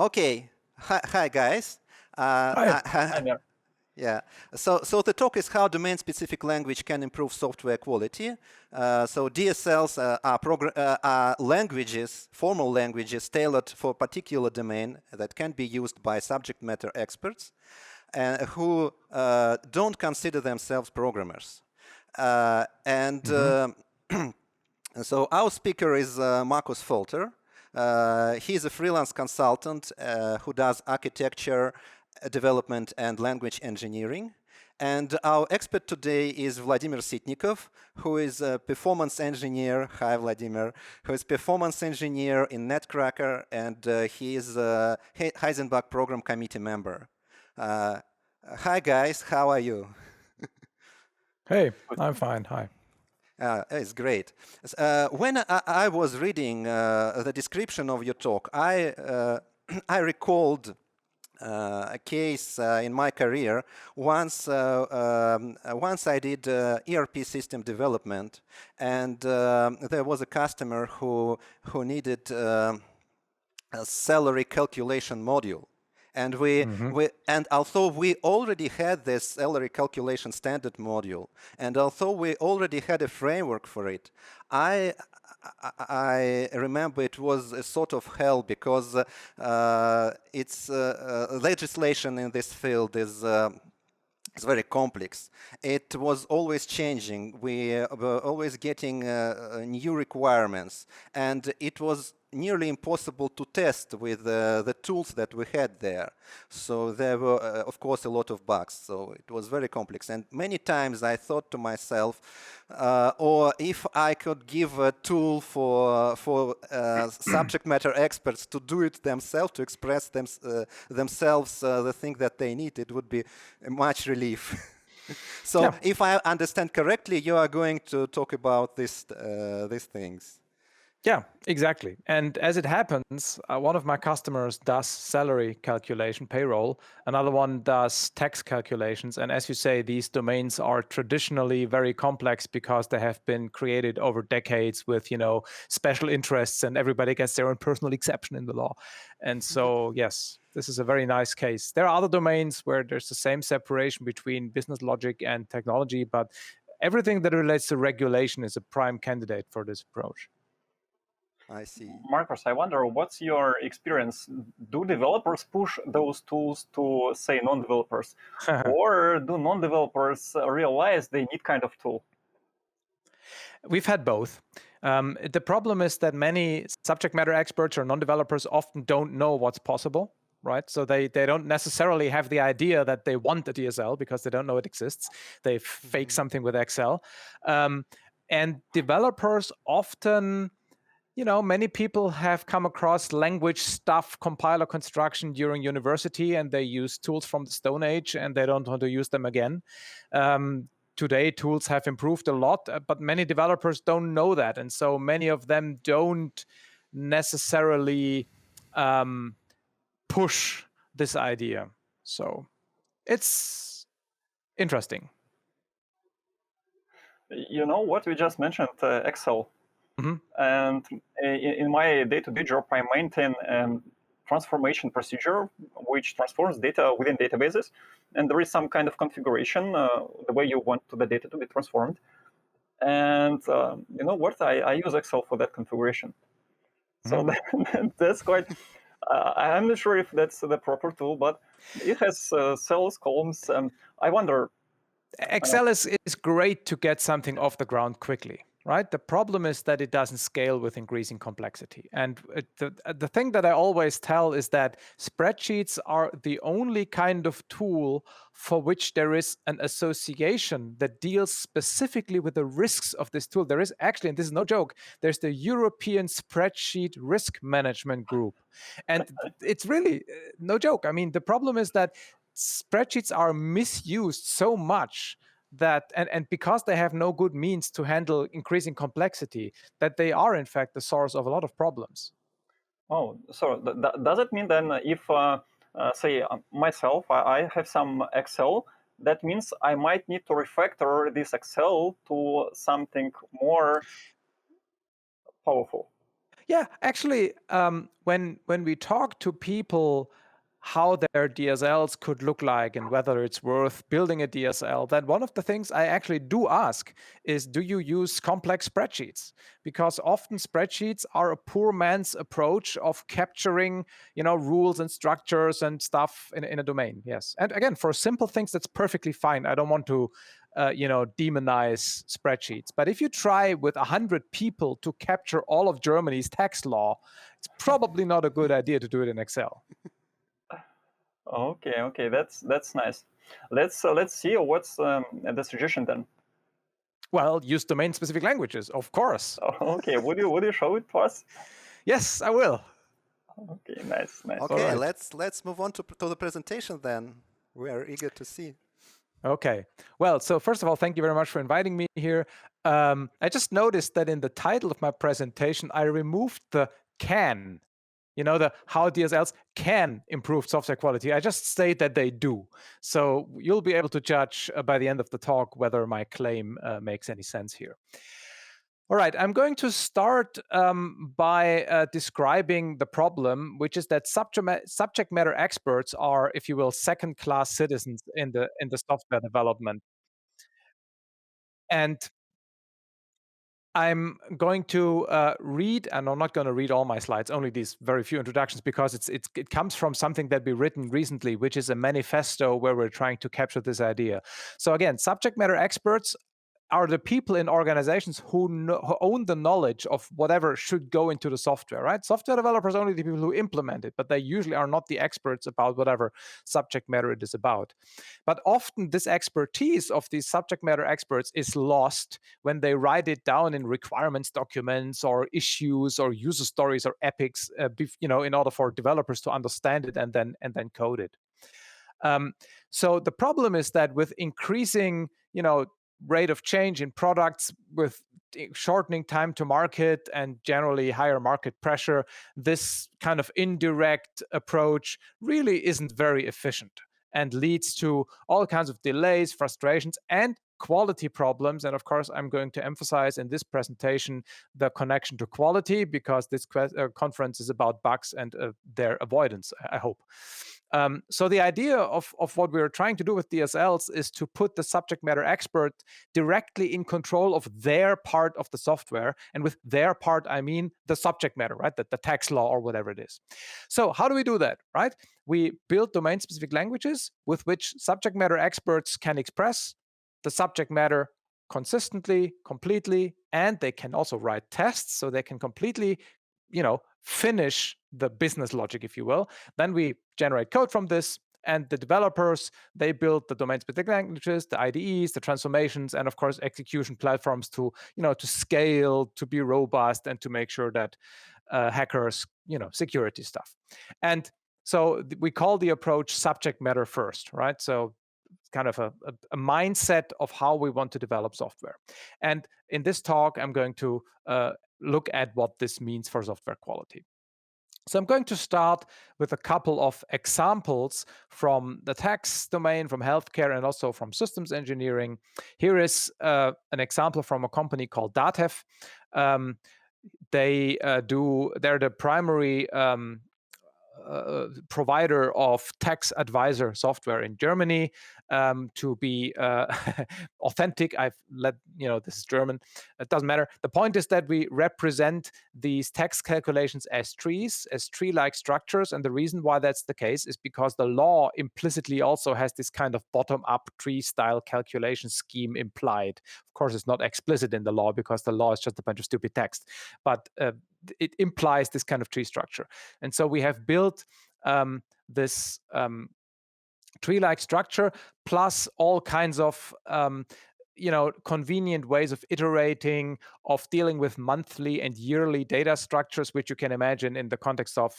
Okay. Hi guys. Hi. Yeah. So the talk is how domain-specific language can improve software quality. So DSLs are languages, formal languages tailored for a particular domain that can be used by subject matter experts who don't consider themselves programmers. So our speaker is Markus Voelter. He's a freelance consultant who does architecture, development, and language engineering. And our expert today is Vladimir Sitnikov, who is a performance engineer. Hi, Vladimir. Who is performance engineer in Netcracker, and he is a Heisenbug program committee member. Hi, guys. How are you? Hey, I'm fine. Hi. It's great. When I was reading the description of your talk, I recalled a case in my career. Once I did ERP system development, and there was a customer who needed a salary calculation module. And and although we already had this salary calculation standard module, and although we already had a framework for it, I remember it was a sort of hell because it's legislation in this field is it's very complex. It was always changing. We were always getting new requirements, and it was nearly impossible to test with the tools that we had there. So there were, of course, a lot of bugs. So it was very complex. And many times I thought to myself, or if I could give a tool for subject matter experts to do it themselves, to express themselves the thing that they need, it would be much relief. So if I understand correctly, you are going to talk about these things. Yeah, exactly. And as it happens, one of my customers does salary calculation, payroll. Another one does tax calculations. And as you say, these domains are traditionally very complex because they have been created over decades with, special interests, and everybody gets their own personal exception in the law. And so, yes, this is a very nice case. There are other domains where there's the same separation between business logic and technology, but everything that relates to regulation is a prime candidate for this approach. I see. Markus, I wonder, what's your experience? Do developers push those tools to, say, non-developers? Or do non-developers realize they need kind of tool? We've had both. The problem is that many subject matter experts or non-developers often don't know what's possible, right? So they don't necessarily have the idea that they want a DSL because they don't know it exists. They fake something with Excel. And developers often... many people have come across language stuff, compiler construction during university, and they use tools from the Stone Age, and they don't want to use them again. Today, tools have improved a lot, but many developers don't know that. And so many of them don't necessarily push this idea. So it's interesting. You know what we just mentioned, Excel. And in my day-to-day job, I maintain transformation procedure, which transforms data within databases. And there is some kind of configuration, the way you want the data to be transformed. And you know what? I use Excel for that configuration. So that's quite... I'm not sure if that's the proper tool, but it has cells, columns. I wonder... Excel is great to get something off the ground quickly. Right? The problem is that it doesn't scale with increasing complexity. And the thing that I always tell is that spreadsheets are the only kind of tool for which there is an association that deals specifically with the risks of this tool. There is actually, and this is no joke, there's the European Spreadsheet Risk Management Group. And it's really no joke. I mean, the problem is that spreadsheets are misused so much that, and because they have no good means to handle increasing complexity, that they are in fact the source of a lot of problems. Oh, so does it mean then if, say, myself, I have some Excel, that means I might need to refactor this Excel to something more powerful? Yeah, actually, when we talk to people how their DSLs could look like and whether it's worth building a DSL, then one of the things I actually do ask is, do you use complex spreadsheets? Because often spreadsheets are a poor man's approach of capturing, rules and structures and stuff in a domain. Yes, and again, for simple things, that's perfectly fine. I don't want to demonize spreadsheets. But if you try with 100 people to capture all of Germany's tax law, it's probably not a good idea to do it in Excel. Okay, that's nice. Let's see what's the suggestion then. Well, use domain-specific languages, of course. Okay, would you show it to us? Yes, I will. Okay, nice. Okay, right. let's move on to the presentation then. We are eager to see. Okay. Well, so first of all, thank you very much for inviting me here. I just noticed that in the title of my presentation, I removed the can. The how DSLs can improve software quality. I just state that they do. So you'll be able to judge by the end of the talk whether my claim makes any sense here. All right, I'm going to start by describing the problem, which is that subject matter experts are, if you will, second-class citizens in the software development. And I'm going to read, and I'm not going to read all my slides, only these very few introductions, because it comes from something that we written recently, which is a manifesto where we're trying to capture this idea. So again, subject matter experts are the people in organizations who own the knowledge of whatever should go into the software, right? Software developers are only the people who implement it, but they usually are not the experts about whatever subject matter it is about. But often this expertise of these subject matter experts is lost when they write it down in requirements documents or issues or user stories or epics, in order for developers to understand it and then code it. So the problem is that with increasing, rate of change in products, with shortening time to market and generally higher market pressure, this kind of indirect approach really isn't very efficient and leads to all kinds of delays, frustrations, and quality problems. And of course, I'm going to emphasize in this presentation the connection to quality, because this conference is about bugs and their avoidance, I hope. So the idea of what we're trying to do with DSLs is to put the subject matter expert directly in control of their part of the software. And with their part, I mean the subject matter, right? The tax law or whatever it is. So how do we do that, right? We build domain-specific languages with which subject matter experts can express the subject matter consistently, completely, and they can also write tests, so they can completely, finish the business logic, if you will. Then we generate code from this, and the developers, they build the domain-specific languages, the IDEs, the transformations, and of course execution platforms to scale, to be robust, and to make sure that hackers, security stuff. And so we call the approach subject matter first, right? So kind of a mindset of how we want to develop software. And in this talk, I'm going to look at what this means for software quality. So I'm going to start with a couple of examples from the tax domain, from healthcare, and also from systems engineering. Here is an example from a company called Datev. They're the primary provider of tax advisor software in Germany. To be authentic, this is German. It doesn't matter. The point is that we represent these tax calculations as trees, as tree-like structures. And the reason why that's the case is because the law implicitly also has this kind of bottom-up tree-style calculation scheme implied. Of course, it's not explicit in the law because the law is just a bunch of stupid text. But it implies this kind of tree structure. And so we have built this tree-like structure, plus all kinds of convenient ways of iterating, of dealing with monthly and yearly data structures, which you can imagine in the context of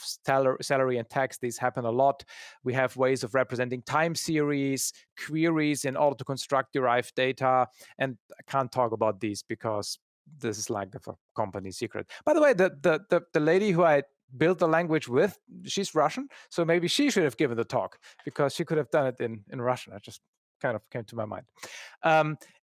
salary and tax. These happen a lot. We have ways of representing time series, queries in order to construct derived data. And I can't talk about these because this is like a company secret. By the way, the lady who I built the language with, she's Russian, so maybe she should have given the talk, because she could have done it in Russian. I just kind of came to my mind.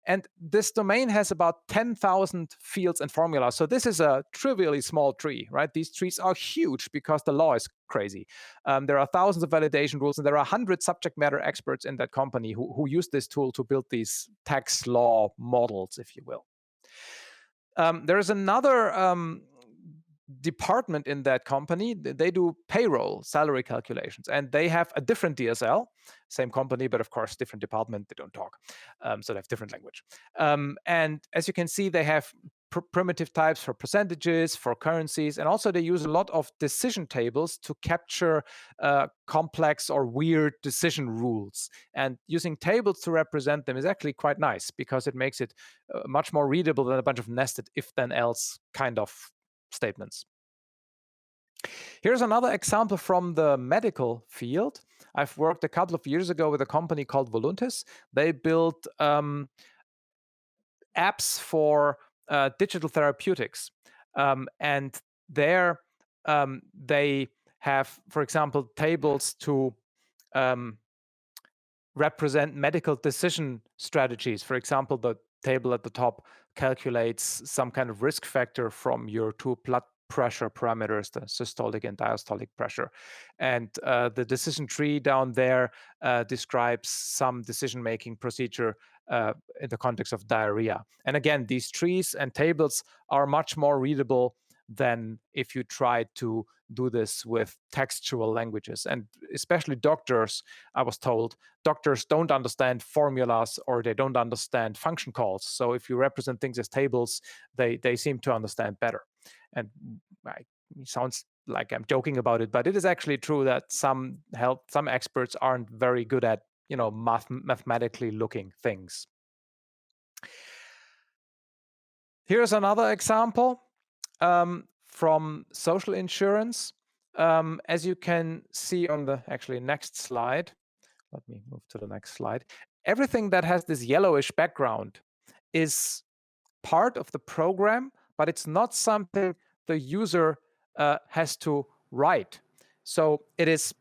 And this domain has about 10,000 fields and formulas. So this is a trivially small tree, right? These trees are huge because the law is crazy. There are thousands of validation rules, and there are 100 subject matter experts in that company who use this tool to build these tax law models, if you will. There is another department in that company. They do payroll, salary calculations, and they have a different DSL, same company, but of course different department. They don't talk, so they have different language. And as you can see, they have primitive types for percentages, for currencies, and also they use a lot of decision tables to capture complex or weird decision rules. And using tables to represent them is actually quite nice because it makes it much more readable than a bunch of nested if-then-else kind of statements. Here's another example from the medical field. I've worked a couple of years ago with a company called Voluntis. They built apps for digital therapeutics. And there they have, for example, tables to represent medical decision strategies. For example, the table at the top calculates some kind of risk factor from your two blood pressure parameters, the systolic and diastolic pressure. And the decision tree down there describes some decision-making procedure in the context of diarrhea. And again, these trees and tables are much more readable than if you try to do this with textual languages. And especially doctors, I was told, doctors don't understand formulas or they don't understand function calls. So if you represent things as tables, they seem to understand better. And it sounds like I'm joking about it, but it is actually true that some experts aren't very good at mathematically looking things. Here's another example from social insurance. As you can see on the next slide, let me move to the next slide. Everything that has this yellowish background is part of the program, but it's not something the user has to write. So it is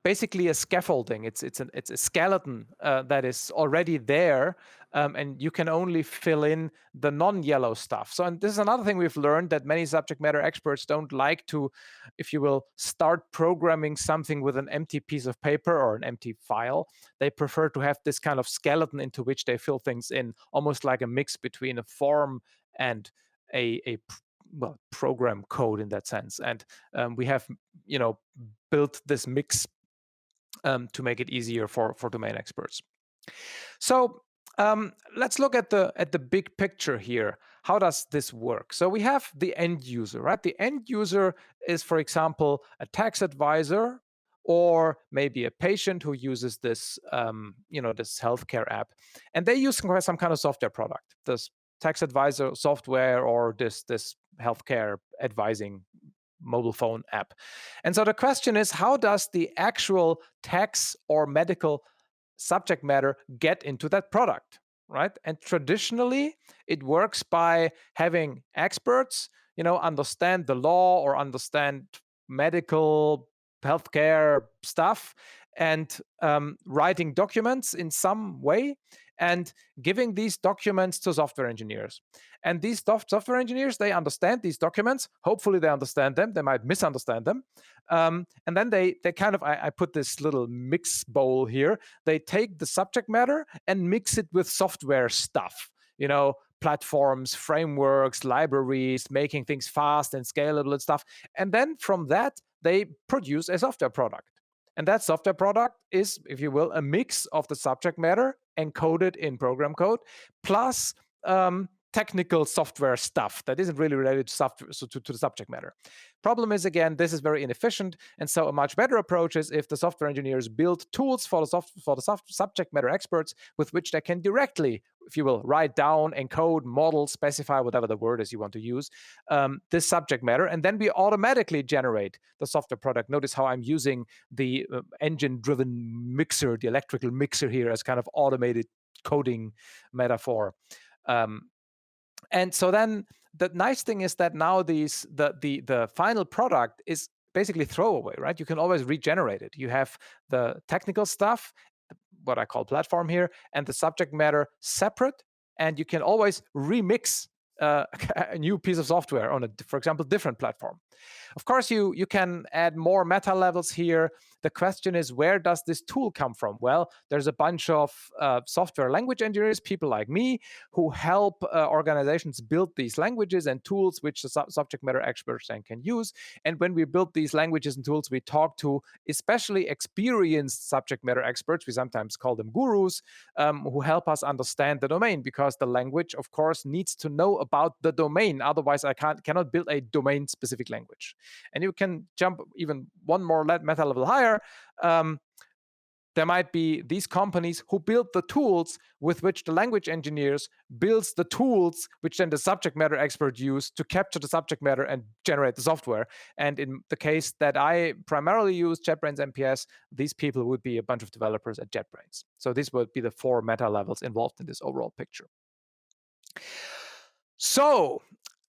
basically a scaffolding. It's a skeleton that is already there, and you can only fill in the non-yellow stuff. So, and this is another thing we've learned, that many subject matter experts don't like to, if you will, start programming something with an empty piece of paper or an empty file. They prefer to have this kind of skeleton into which they fill things in, almost like a mix between a form and a program code in that sense. And we have built this mix to make it easier for domain experts. So let's look at the big picture here. How does this work? So we have the end user, right? The end user is, for example, a tax advisor, or maybe a patient who uses this, this healthcare app, and they use some kind of software product, this tax advisor software or this healthcare advising mobile phone app. And so the question is, how does the actual tax or medical subject matter get into that product, right? And traditionally, it works by having experts, understand the law or understand medical healthcare stuff, and writing documents in some way and giving these documents to software engineers. And these software engineers, they understand these documents. Hopefully they understand them. They might misunderstand them. And then they kind of, I put this little mix bowl here. They take the subject matter and mix it with software stuff, platforms, frameworks, libraries, making things fast and scalable and stuff. And then from that, they produce a software product. And that software product is, if you will, a mix of the subject matter encoded in program code, plus technical software stuff that isn't really related to the subject matter. Problem is, again, this is very inefficient. And so a much better approach is if the software engineers build tools for the subject matter experts with which they can directly, if you will, write down, encode, model, specify, whatever the word is you want to use, this subject matter. And then we automatically generate the software product. Notice how I'm using the engine-driven mixer, the electrical mixer here, as kind of automated coding metaphor. And so then the nice thing is that now the final product is basically throwaway, right? You can always regenerate it. You have the technical stuff, what I call platform here, and the subject matter separate, and you can always remix a new piece of software on a, for example, different platform. Of course, you can add more meta levels here. The question is, where does this tool come from? Well, there's a bunch of software language engineers, people like me, who help organizations build these languages and tools which the subject matter experts then can use. And when we build these languages and tools, we talk to especially experienced subject matter experts, we sometimes call them gurus, who help us understand the domain, because the language, of course, needs to know about the domain. Otherwise, I cannot build a domain-specific language. And you can jump even one more meta level higher. There might be these companies who build the tools with which the language engineers builds the tools which then the subject matter expert use to capture the subject matter and generate the software. And in the case that I primarily use, JetBrains MPS, these people would be a bunch of developers at JetBrains. So this would be the 4 meta levels involved in this overall picture. So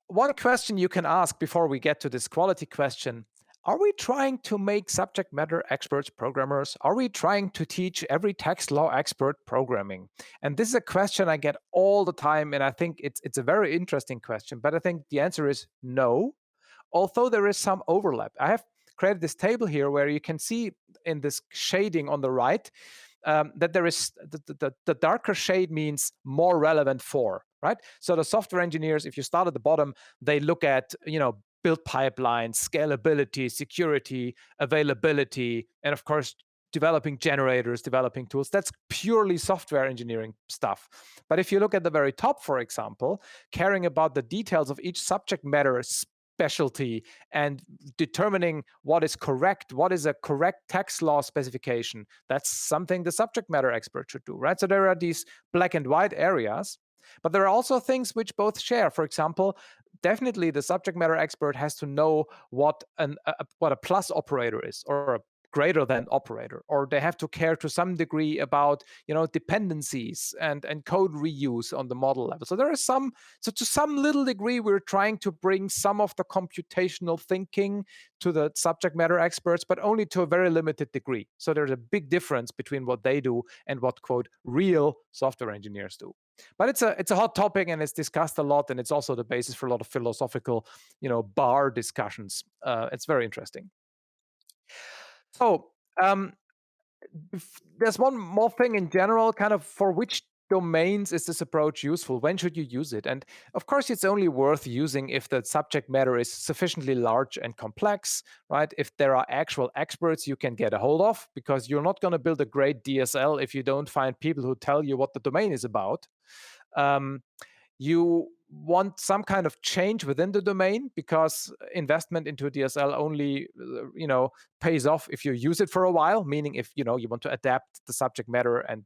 one question you can ask before we get to this quality question: are we trying to make subject matter experts programmers? Are we trying to teach every text law expert programming? And this is a question I get all the time, and I think it's a very interesting question, but I think the answer is no, although there is some overlap. I have created this table here where you can see in this shading on the right that there is the darker shade means more relevant for, right? So the software engineers, if you start at the bottom, they look at, build pipelines, scalability, security, availability, and of course, developing generators, developing tools. That's purely software engineering stuff. But if you look at the very top, for example, caring about the details of each subject matter specialty and determining what is correct, what is a correct text law specification, that's something the subject matter expert should do, right? So there are these black and white areas, but there are also things which both share. For example, definitely the subject matter expert has to know what a plus operator is, or a greater than operator, or they have to care to some degree about dependencies and code reuse on the model level. So there is to some little degree, we're trying to bring some of the computational thinking to the subject matter experts, but only to a very limited degree. So there's a big difference between what they do and what, quote, real software engineers do. But it's a hot topic, and it's discussed a lot, and it's also the basis for a lot of philosophical, bar discussions. It's very interesting. So there's one more thing in general, kind of for which domains is this approach useful? When should you use it? And of course, it's only worth using if the subject matter is sufficiently large and complex, right? If there are actual experts you can get a hold of, because you're not going to build a great DSL if you don't find people who tell you what the domain is about. You want some kind of change within the domain, because investment into a DSL only, pays off if you use it for a while, meaning if, you want to adapt the subject matter and,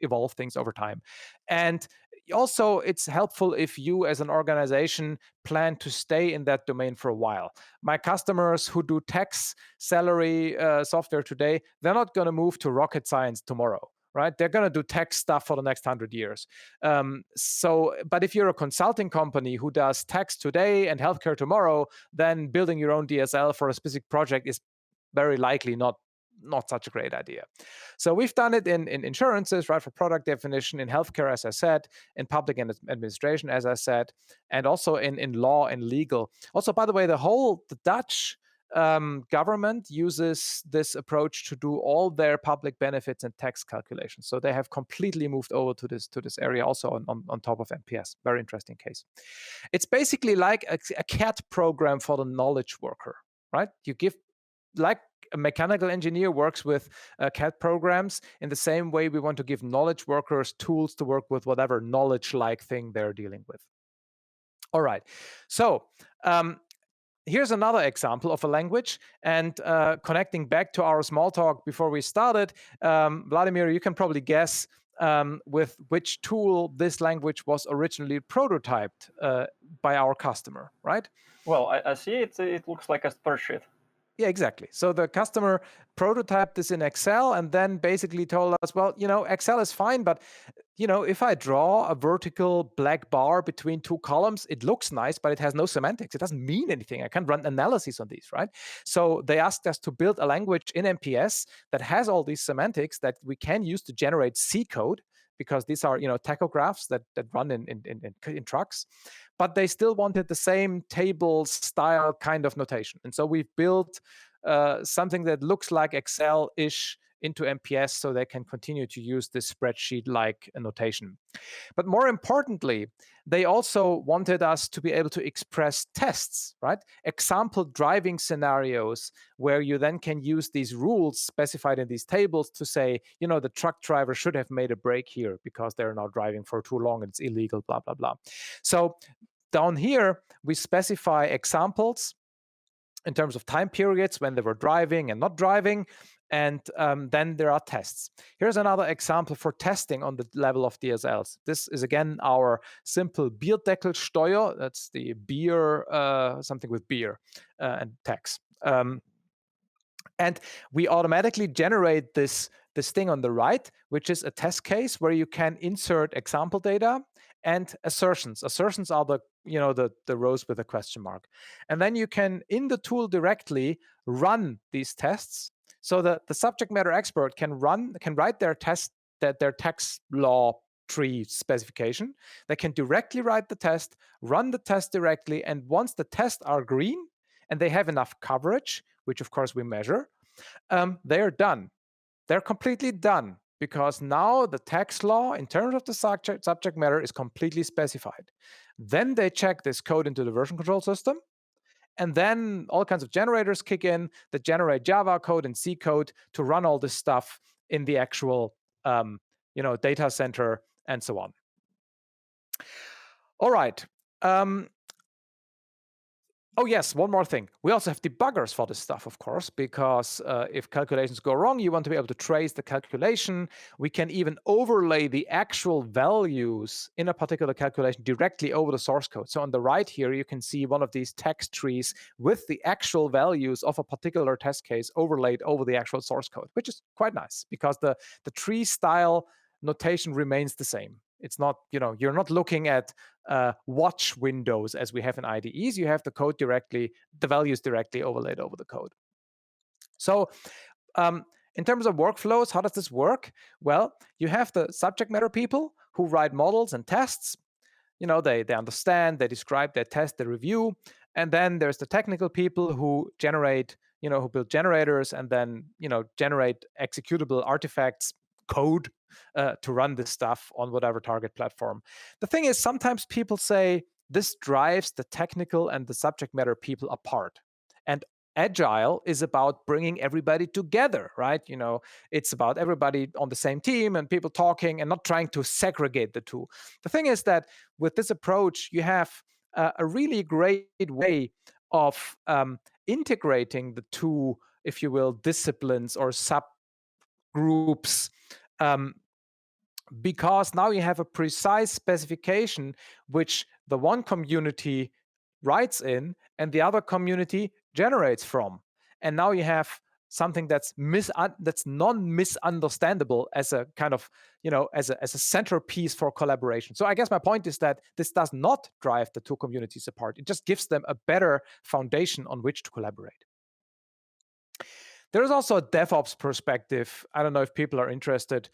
evolve things over time. And also, it's helpful if you as an organization plan to stay in that domain for a while. My customers who do tax salary software today, they're not going to move to rocket science tomorrow. Right? They're going to do tech stuff for the next 100 years. But if you're a consulting company who does tax today and healthcare tomorrow, then building your own DSL for a specific project is very likely not such a great idea. So we've done it in insurances, right, for product definition, in healthcare, as I said, in public administration, as I said, and also in law and legal. Also, by the way, the Dutch government uses this approach to do all their public benefits and tax calculations. So they have completely moved over to this area also on top of MPS. Very interesting case. It's basically like a CAT program for the knowledge worker, right? You give, like a mechanical engineer works with CAT programs, in the same way we want to give knowledge workers tools to work with whatever knowledge-like thing they're dealing with. All right. So here's another example of a language, and connecting back to our small talk before we started, Vladimir, you can probably guess with which tool this language was originally prototyped by our customer, right? Well, I see it looks like a spreadsheet. Yeah, exactly. So the customer prototyped this in Excel and then basically told us, well, Excel is fine, but if I draw a vertical black bar between two columns, it looks nice, but it has no semantics. It doesn't mean anything. I can't run analyses on these, right? So they asked us to build a language in MPS that has all these semantics that we can use to generate C code, because these are tachographs that run in trucks, but they still wanted the same table style kind of notation. And so we've built something that looks like Excel-ish into MPS so they can continue to use this spreadsheet-like notation. But more importantly, they also wanted us to be able to express tests, right? Example driving scenarios where you then can use these rules specified in these tables to say, the truck driver should have made a break here because they're now driving for too long and it's illegal, blah, blah, blah. So down here, we specify examples in terms of time periods when they were driving and not driving. And then there are tests. Here's another example for testing on the level of DSLs. This is, again, our simple Bierdeckelsteuer. That's the beer, something with beer and tax. And we automatically generate this thing on the right, which is a test case where you can insert example data and assertions. Assertions are the rows with a question mark. And then you can, in the tool directly, run these tests so that the subject matter expert can write their test, their tax law tree specification. They can directly write the test, run the test directly, and once the tests are green and they have enough coverage, which of course we measure, they're done. They're completely done, because now the tax law in terms of the subject matter is completely specified. Then they check this code into the version control system, and then all kinds of generators kick in that generate Java code and C code to run all this stuff in the actual data center and so on. All right. Oh, yes, one more thing. We also have debuggers for this stuff, of course, because if calculations go wrong, you want to be able to trace the calculation. We can even overlay the actual values in a particular calculation directly over the source code. So on the right here, you can see one of these text trees with the actual values of a particular test case overlaid over the actual source code, which is quite nice because the tree style notation remains the same. It's not, you're not looking at watch windows as we have in IDEs. You have the code directly, the values directly overlaid over the code. So in terms of workflows, how does this work? Well, you have the subject matter people who write models and tests. They understand, they describe their test, they review. And then there's the technical people who generate, who build generators and then, generate executable artifacts, code to run this stuff on whatever target platform. The thing is, sometimes people say this drives the technical and the subject matter people apart. And Agile is about bringing everybody together, right? It's about everybody on the same team and people talking and not trying to segregate the two. The thing is that with this approach, you have a really great way of integrating the two, if you will, disciplines or subgroups, because now you have a precise specification which the one community writes in and the other community generates from. And now you have something that's non-misunderstandable as a kind of, as a centerpiece for collaboration. So I guess my point is that this does not drive the two communities apart. It just gives them a better foundation on which to collaborate. There is also a DevOps perspective. I don't know if people are interested,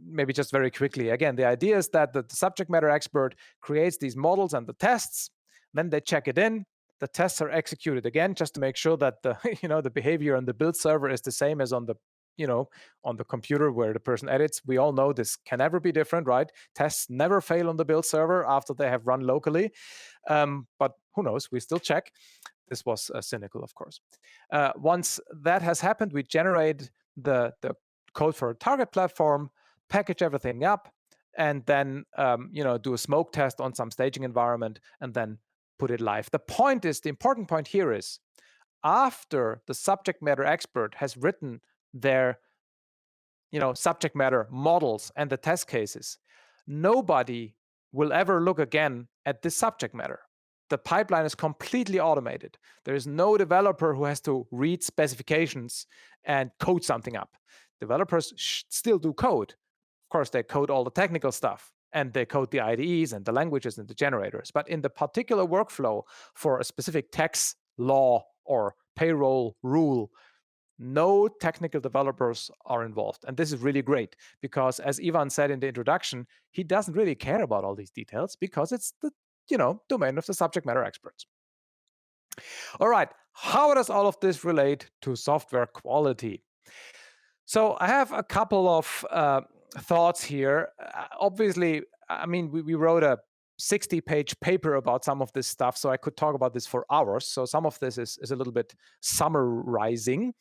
maybe just very quickly. Again, the idea is that the subject matter expert creates these models and the tests, then they check it in. The tests are executed again, just to make sure that the, the behavior on the build server is the same as on the, on the computer where the person edits. We all know this can never be different, right? Tests never fail on the build server after they have run locally. But who knows? We still check. This was cynical, of course. Once that has happened, we generate the code for a target platform, package everything up, and then do a smoke test on some staging environment, and then put it live. The important point here is, after the subject matter expert has written their subject matter models and the test cases, nobody will ever look again at this subject matter. The pipeline is completely automated. There is no developer who has to read specifications and code something up. Developers still do code. of course, they code all the technical stuff, and they code the IDEs and the languages and the generators. But in the particular workflow for a specific tax law or payroll rule, no technical developers are involved. And this is really great because, as Ivan said in the introduction, he doesn't really care about all these details because it's the domain of the subject matter experts. All right, how does all of this relate to software quality? So I have a couple of thoughts here. Obviously, I mean, we wrote a 60-page paper about some of this stuff, so I could talk about this for hours. So some of this is a little bit summarizing.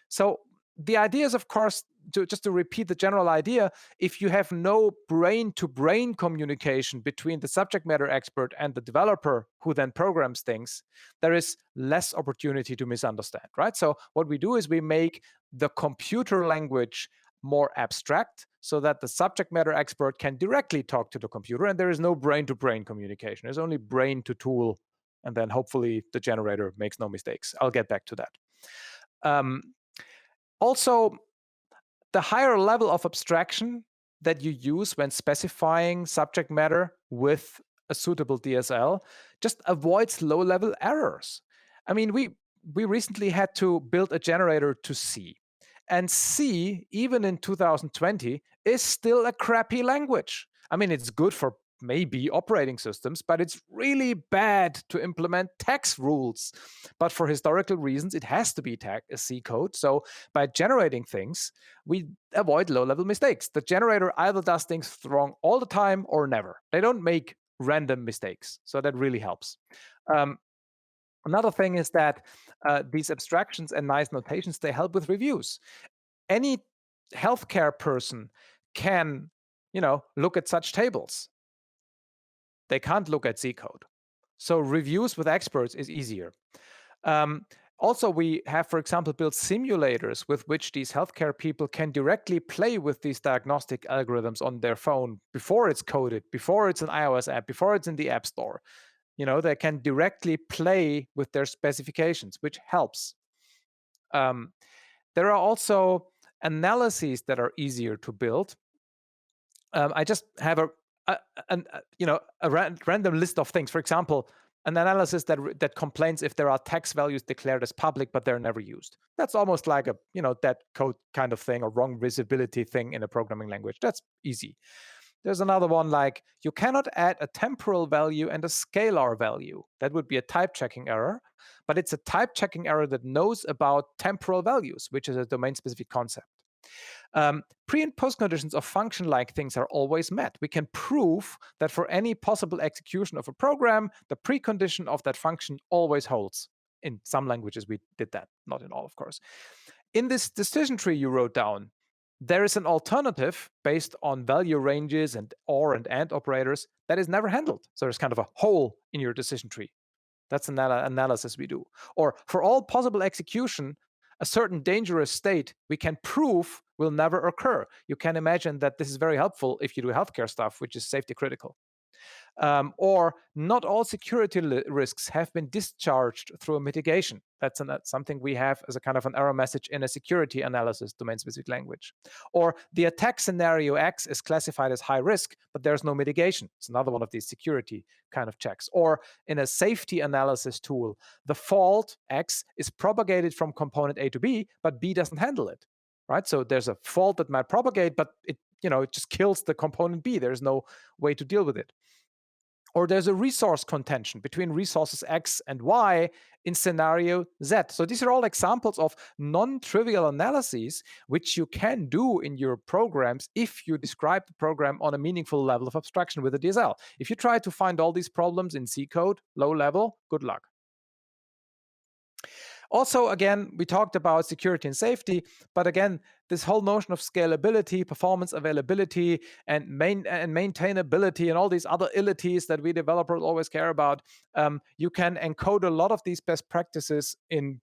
So the idea is, of course, just to repeat the general idea, if you have no brain-to-brain communication between the subject matter expert and the developer who then programs things, there is less opportunity to misunderstand, right? So what we do is we make the computer language more abstract so that the subject matter expert can directly talk to the computer, and there is no brain-to-brain communication. There's only brain-to-tool, and then hopefully the generator makes no mistakes. I'll get back to that. Also, the higher level of abstraction that you use when specifying subject matter with a suitable DSL just avoids low-level errors. I mean, we recently had to build a generator to C. And C, even in 2020, is still a crappy language. I mean, it's good for maybe operating systems, but it's really bad to implement tax rules. But for historical reasons, it has to be a C code. So by generating things, we avoid low-level mistakes. The generator either does things wrong all the time or never. They don't make random mistakes. So that really helps. Another thing is that these abstractions and nice notations, they help with reviews. Any healthcare person can, look at such tables. They can't look at C code. So reviews with experts is easier. Also, we have, for example, built simulators with which these healthcare people can directly play with these diagnostic algorithms on their phone before it's coded, before it's an iOS app, before it's in the App Store. They can directly play with their specifications, which helps. There are also analyses that are easier to build. I just have a random list of things. For example, an analysis that complains if there are tax values declared as public, but they're never used. That's almost like a dead code kind of thing or wrong visibility thing in a programming language. That's easy. There's another one like you cannot add a temporal value and a scalar value. That would be a type checking error, but it's a type checking error that knows about temporal values, which is a domain-specific concept. Pre and post conditions of function-like things are always met. We can prove that for any possible execution of a program, the precondition of that function always holds. In some languages, we did that, not in all, of course. In this decision tree you wrote down, there is an alternative based on value ranges and OR and AND operators that is never handled. So there's kind of a hole in your decision tree. That's an analysis we do. Or for all possible execution, a certain dangerous state we can prove will never occur. You can imagine that this is very helpful if you do healthcare stuff, which is safety critical. Or not all security risks have been discharged through a mitigation. That's something we have as a kind of an error message in a security analysis domain-specific language. Or the attack scenario X is classified as high risk, but there's no mitigation. It's another one of these security kind of checks. Or in a safety analysis tool, the fault X is propagated from component A to B, but B doesn't handle it. Right? So there's a fault that might propagate, but it just kills the component B. There's no way to deal with it. Or there's a resource contention between resources X and Y in scenario Z. So these are all examples of non-trivial analyses which you can do in your programs if you describe the program on a meaningful level of abstraction with a DSL. If you try to find all these problems in C code, low level, good luck. Also, again, we talked about security and safety, but again, this whole notion of scalability, performance availability, and maintainability, and all these other illities that we developers always care about, you can encode a lot of these best practices in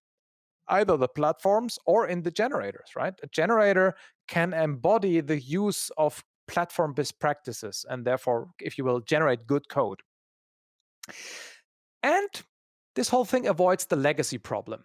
either the platforms or in the generators, right? A generator can embody the use of platform best practices and therefore, if you will, generate good code. And this whole thing avoids the legacy problem.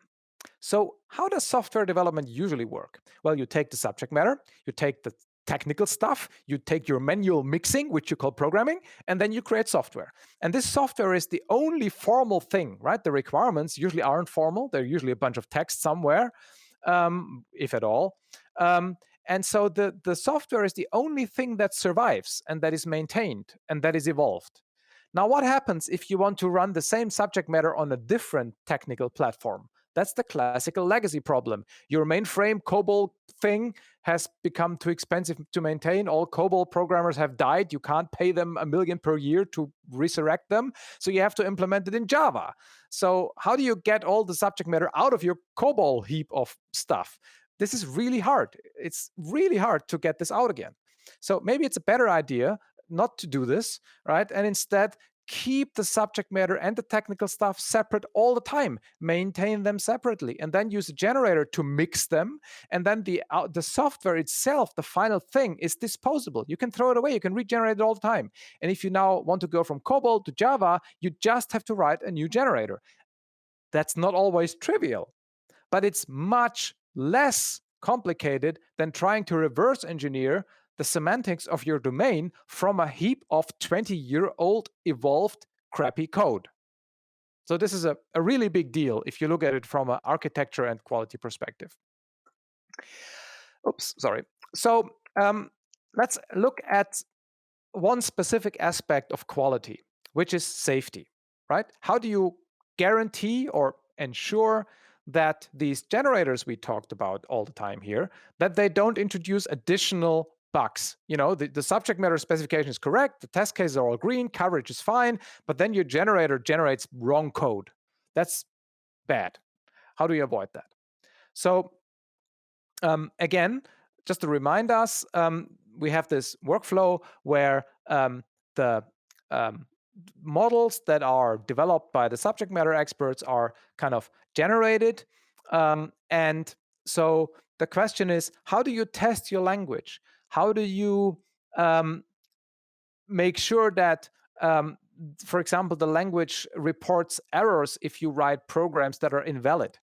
So how does software development usually work? Well, you take the subject matter, you take the technical stuff. You take your manual mixing, which you call programming, and then you create software. And this software is the only formal thing, right? The requirements usually aren't formal. They're usually a bunch of text somewhere, if at all. And so the software is the only thing that survives and that is maintained and that is evolved. Now, what happens if you want to run the same subject matter on a different technical platform? That's the classical legacy problem. Your mainframe COBOL thing has become too expensive to maintain. All COBOL programmers have died. You can't pay them $1 million per year to resurrect them. So you have to implement it in Java. So how do you get all the subject matter out of your COBOL heap of stuff? This is really hard. It's really hard to get this out again. So maybe it's a better idea not to do this, right? And instead keep the subject matter and the technical stuff separate all the time, maintain them separately, and then use a generator to mix them. And then the software itself, the final thing, is disposable. You can throw it away. You can regenerate it all the time. And if you now want to go from COBOL to Java, you just have to write a new generator. That's not always trivial, but it's much less complicated than trying to reverse engineer the semantics of your domain from a heap of 20-year-old evolved crappy code. So this is a really big deal if you look at it from an architecture and quality perspective. Oops, sorry. So let's look at one specific aspect of quality, which is safety, right? How do you guarantee or ensure that these generators we talked about all the time here, that they don't introduce additional bugs? You know, the subject matter specification is correct, the test cases are all green, coverage is fine, but then your generator generates wrong code. That's bad. How do you avoid that? So again, just to remind us, we have this workflow where the models that are developed by the subject matter experts are kind of generated. And so the question is, how do you test your language? How do you make sure that, for example, the language reports errors if you write programs that are invalid,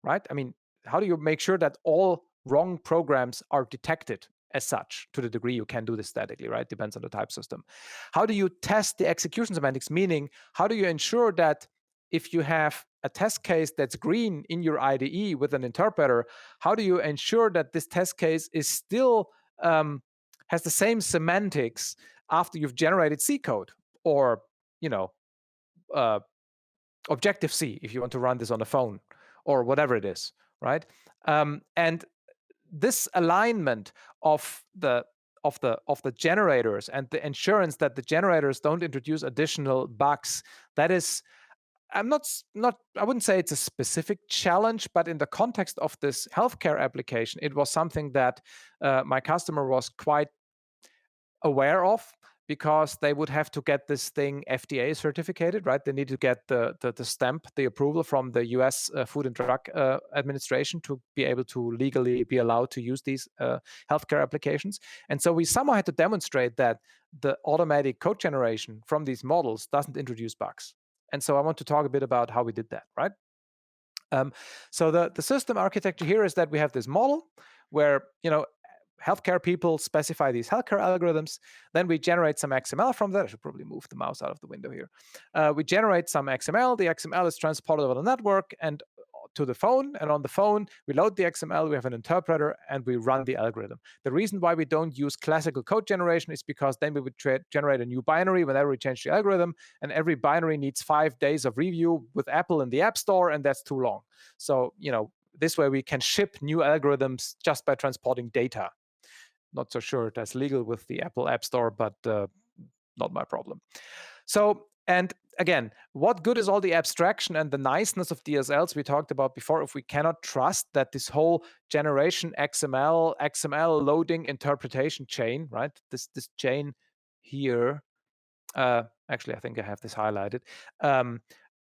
right? I mean, how do you make sure that all wrong programs are detected as such, to the degree you can do this statically, right? Depends on the type system. How do you test the execution semantics? Meaning, how do you ensure that if you have a test case that's green in your IDE with an interpreter, how do you ensure that this test case is still has the same semantics after you've generated C code, or Objective-C if you want to run this on a phone, or whatever it is, right? And this alignment of the generators and the assurance that the generators don't introduce additional bugs, that is, I wouldn't say it's a specific challenge, but in the context of this healthcare application, it was something that my customer was quite aware of, because they would have to get this thing FDA certificated, right? They need to get the stamp, the approval from the US Food and Drug Administration to be able to legally be allowed to use these healthcare applications. And so we somehow had to demonstrate that the automatic code generation from these models doesn't introduce bugs. And so I want to talk a bit about how we did that, right? So the system architecture here is that we have this model where, healthcare people specify these healthcare algorithms. Then we generate some XML from that. I should probably move the mouse out of the window here. We generate some XML. The XML is transported over the network and to the phone. And on the phone, we load the XML. We have an interpreter, and we run the algorithm. The reason why we don't use classical code generation is because then we would generate a new binary whenever we change the algorithm. And every binary needs 5 days of review with Apple in the App Store, and that's too long. So, this way we can ship new algorithms just by transporting data. Not so sure that's legal with the Apple App Store, but not my problem. So, and again, what good is all the abstraction and the niceness of DSLs we talked about before if we cannot trust that this whole generation XML loading interpretation chain, right? This chain here, actually, I think I have this highlighted,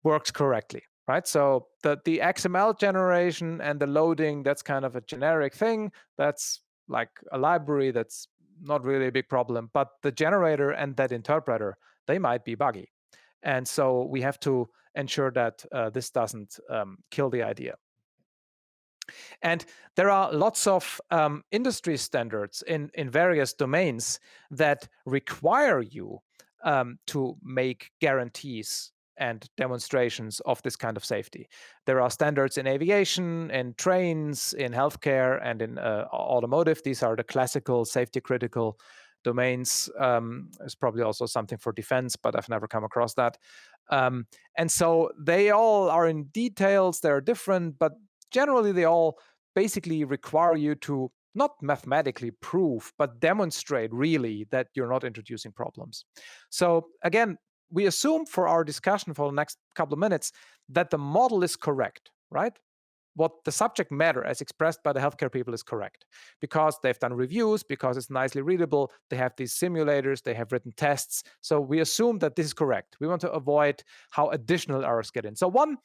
works correctly, right? So the XML generation and the loading, that's kind of a generic thing. That's like a library, that's not really a big problem, but the generator and that interpreter, they might be buggy. And so we have to ensure that this doesn't kill the idea. And there are lots of industry standards in various domains that require you to make guarantees and demonstrations of this kind of safety. There are standards in aviation, in trains, in healthcare, and in automotive. These are the classical safety critical domains. There's probably also something for defense, but I've never come across that. And so they all are in details. They're different, but generally they all basically require you to not mathematically prove, but demonstrate really that you're not introducing problems. So again, we assume for our discussion for the next couple of minutes that the model is correct, right? What the subject matter as expressed by the healthcare people is correct because they've done reviews, because it's nicely readable, they have these simulators, they have written tests. So we assume that this is correct. We want to avoid how additional errors get in. So one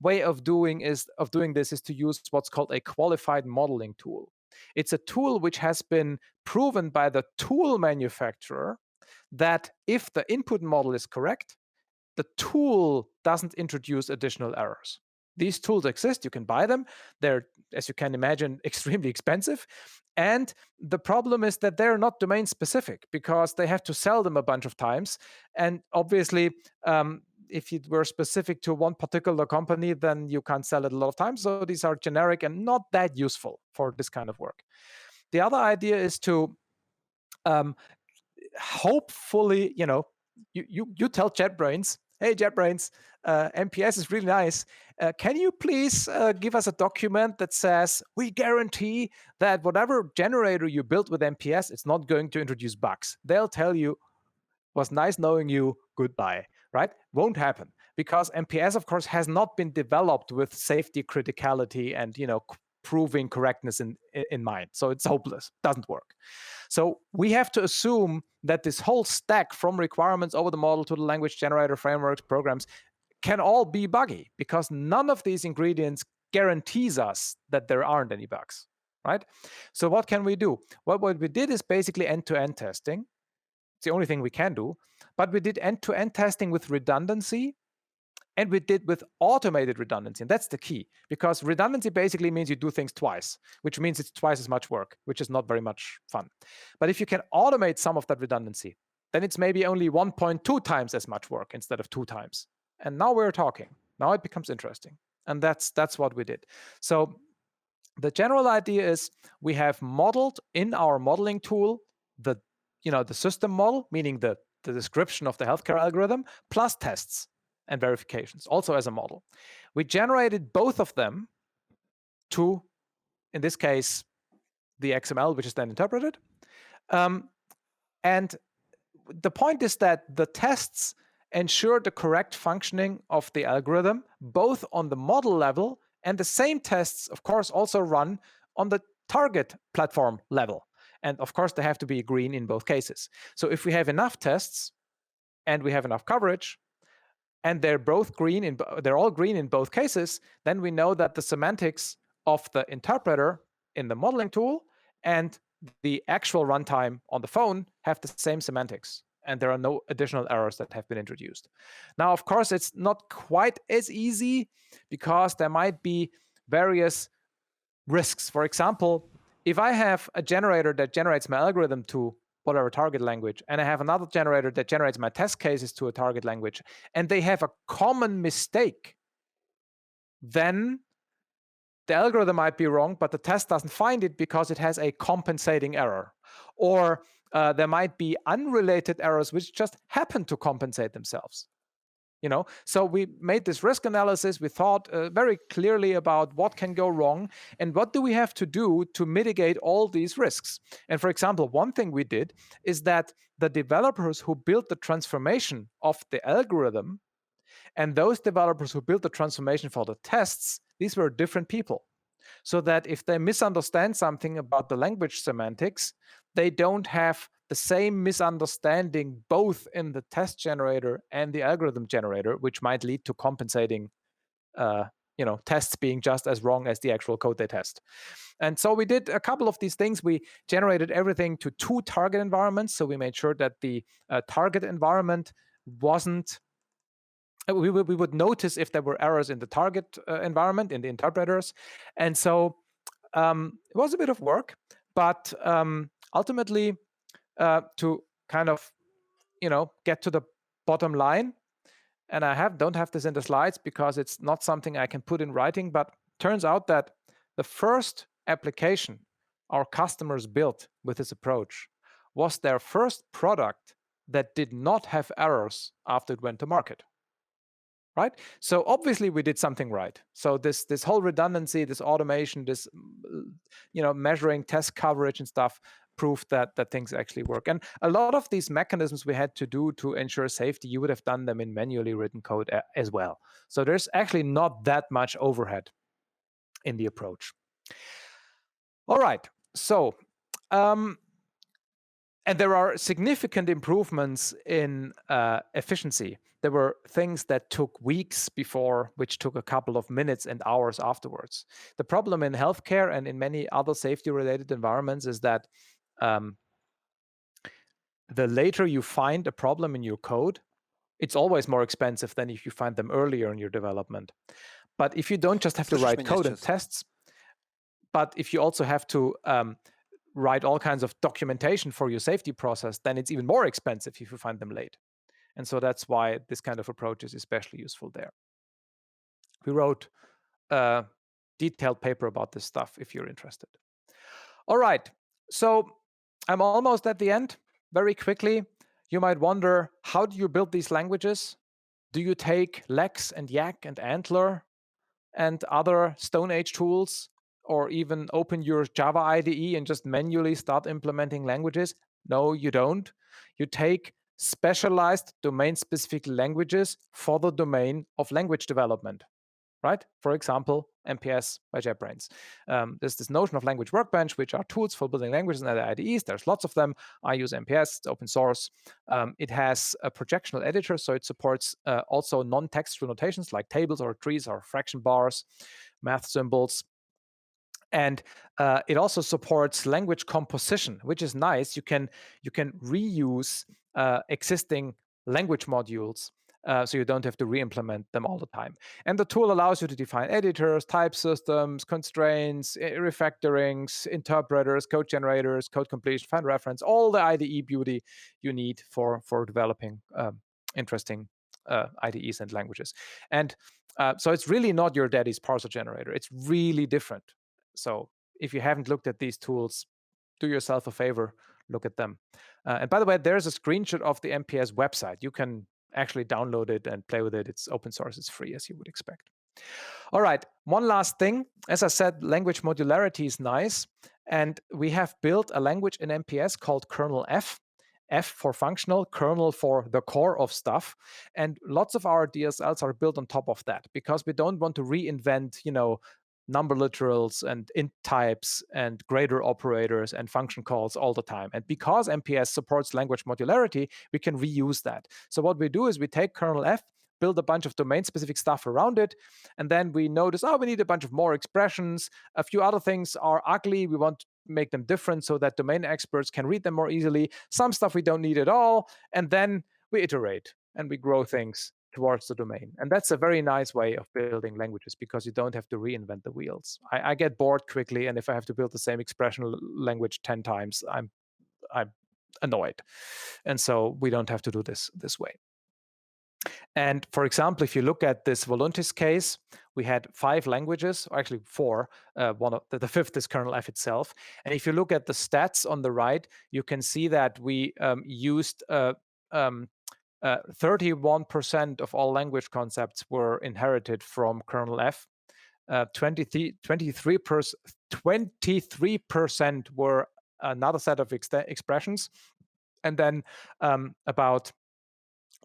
way of doing this is to use what's called a qualified modeling tool. It's a tool which has been proven by the tool manufacturer that if the input model is correct, the tool doesn't introduce additional errors. These tools exist, you can buy them. They're, as you can imagine, extremely expensive. And the problem is that they're not domain specific because they have to sell them a bunch of times. And obviously, if it were specific to one particular company, then you can't sell it a lot of times. So these are generic and not that useful for this kind of work. The other idea is to hopefully, you tell JetBrains, hey, JetBrains, MPS is really nice. Can you please give us a document that says we guarantee that whatever generator you built with MPS, it's not going to introduce bugs. They'll tell you, was nice knowing you, goodbye, right? Won't happen because MPS, of course, has not been developed with safety criticality and, proving correctness in mind. So it's hopeless, doesn't work. So we have to assume that this whole stack from requirements over the model to the language generator, frameworks, programs can all be buggy because none of these ingredients guarantees us that there aren't any bugs, right? So what can we do? Well, what we did is basically end-to-end testing. It's the only thing we can do, but we did end-to-end testing with redundancy. And we did with automated redundancy. And that's the key, because redundancy basically means you do things twice, which means it's twice as much work, which is not very much fun. But if you can automate some of that redundancy, then it's maybe only 1.2 times as much work instead of 2 times. And now we're talking. Now it becomes interesting. And that's what we did. So the general idea is we have modeled in our modeling tool the system model, meaning the description of the healthcare algorithm, plus tests and verifications, also as a model. We generated both of them to, in this case, the XML, which is then interpreted. And the point is that the tests ensure the correct functioning of the algorithm, both on the model level, and the same tests, of course, also run on the target platform level. And of course, they have to be green in both cases. So if we have enough tests and we have enough coverage, and they're all green in both cases, then we know that the semantics of the interpreter in the modeling tool and the actual runtime on the phone have the same semantics, and there are no additional errors that have been introduced. Now, of course, it's not quite as easy because there might be various risks. For example, if I have a generator that generates my algorithm to whatever target language, and I have another generator that generates my test cases to a target language, and they have a common mistake, then the algorithm might be wrong, but the test doesn't find it because it has a compensating error. Or there might be unrelated errors which just happen to compensate themselves. So we made this risk analysis. We thought very clearly about what can go wrong and what do we have to do to mitigate all these risks. And for example, one thing we did is that the developers who built the transformation of the algorithm and those developers who built the transformation for the tests, these were different people. So that if they misunderstand something about the language semantics, they don't have the same misunderstanding both in the test generator and the algorithm generator, which might lead to compensating tests being just as wrong as the actual code they test. And so we did a couple of these things. We generated everything to 2 target environments. So we made sure that the target environment wasn't we would notice if there were errors in the target environment, in the interpreters. And so it was a bit of work, but ultimately, to kind of, get to the bottom line, and I don't have this in the slides because it's not something I can put in writing, but turns out that the first application our customers built with this approach was their first product that did not have errors after it went to market. Right? So obviously we did something right. So this whole redundancy, this automation, this measuring test coverage and stuff proved that things actually work. And a lot of these mechanisms we had to do to ensure safety, you would have done them in manually written code as well. So there's actually not that much overhead in the approach. All right. So and there are significant improvements in efficiency. There were things that took weeks before, which took a couple of minutes and hours afterwards. The problem in healthcare and in many other safety-related environments is that the later you find a problem in your code, it's always more expensive than if you find them earlier in your development. But if you don't just have to write code and tests, but if you also have to write all kinds of documentation for your safety process, then it's even more expensive if you find them late. And so that's why this kind of approach is especially useful there. We wrote a detailed paper about this stuff if you're interested. All right, so I'm almost at the end. Very quickly, you might wonder, how do you build these languages? Do you take Lex and Yak and Antler and other Stone Age tools, or even open your Java IDE and just manually start implementing languages? No, you don't. You take specialized domain-specific languages for the domain of language development, right? For example, MPS by JetBrains. There's this notion of language workbench, which are tools for building languages and other IDEs. There's lots of them. I use MPS, it's open source. It has a projectional editor, so it supports also non-textual notations like tables or trees or fraction bars, math symbols. And it also supports language composition, which is nice. You can reuse existing language modules, so you don't have to re-implement them all the time. And the tool allows you to define editors, type systems, constraints, refactorings, interpreters, code generators, code completion, find reference, all the IDE beauty you need for developing interesting IDEs and languages. And so it's really not your daddy's parser generator. It's really different. So if you haven't looked at these tools, do yourself a favor, look at them. And by the way, there's a screenshot of the MPS website. You can actually download it and play with it. It's open source, it's free, as you would expect. All right, one last thing. As I said, language modularity is nice. And we have built a language in MPS called kernel F. F for functional, kernel for the core of stuff. And lots of our DSLs are built on top of that because we don't want to reinvent, number literals and int types and grader operators and function calls all the time. And because MPS supports language modularity, we can reuse that. So what we do is we take kernel F, build a bunch of domain-specific stuff around it, and then we notice, we need a bunch of more expressions. A few other things are ugly. We want to make them different so that domain experts can read them more easily. Some stuff we don't need at all. And then we iterate and we grow things towards the domain. And that's a very nice way of building languages because you don't have to reinvent the wheels. I get bored quickly, and if I have to build the same expression language 10 times, I'm annoyed. And so we don't have to do this way. And for example, if you look at this Voluntis case, we had 5 languages, or actually 4. One of the fifth is kernel F itself. And if you look at the stats on the right, you can see that we used 31% of all language concepts were inherited from kernel F. 23% were another set of expressions. And then about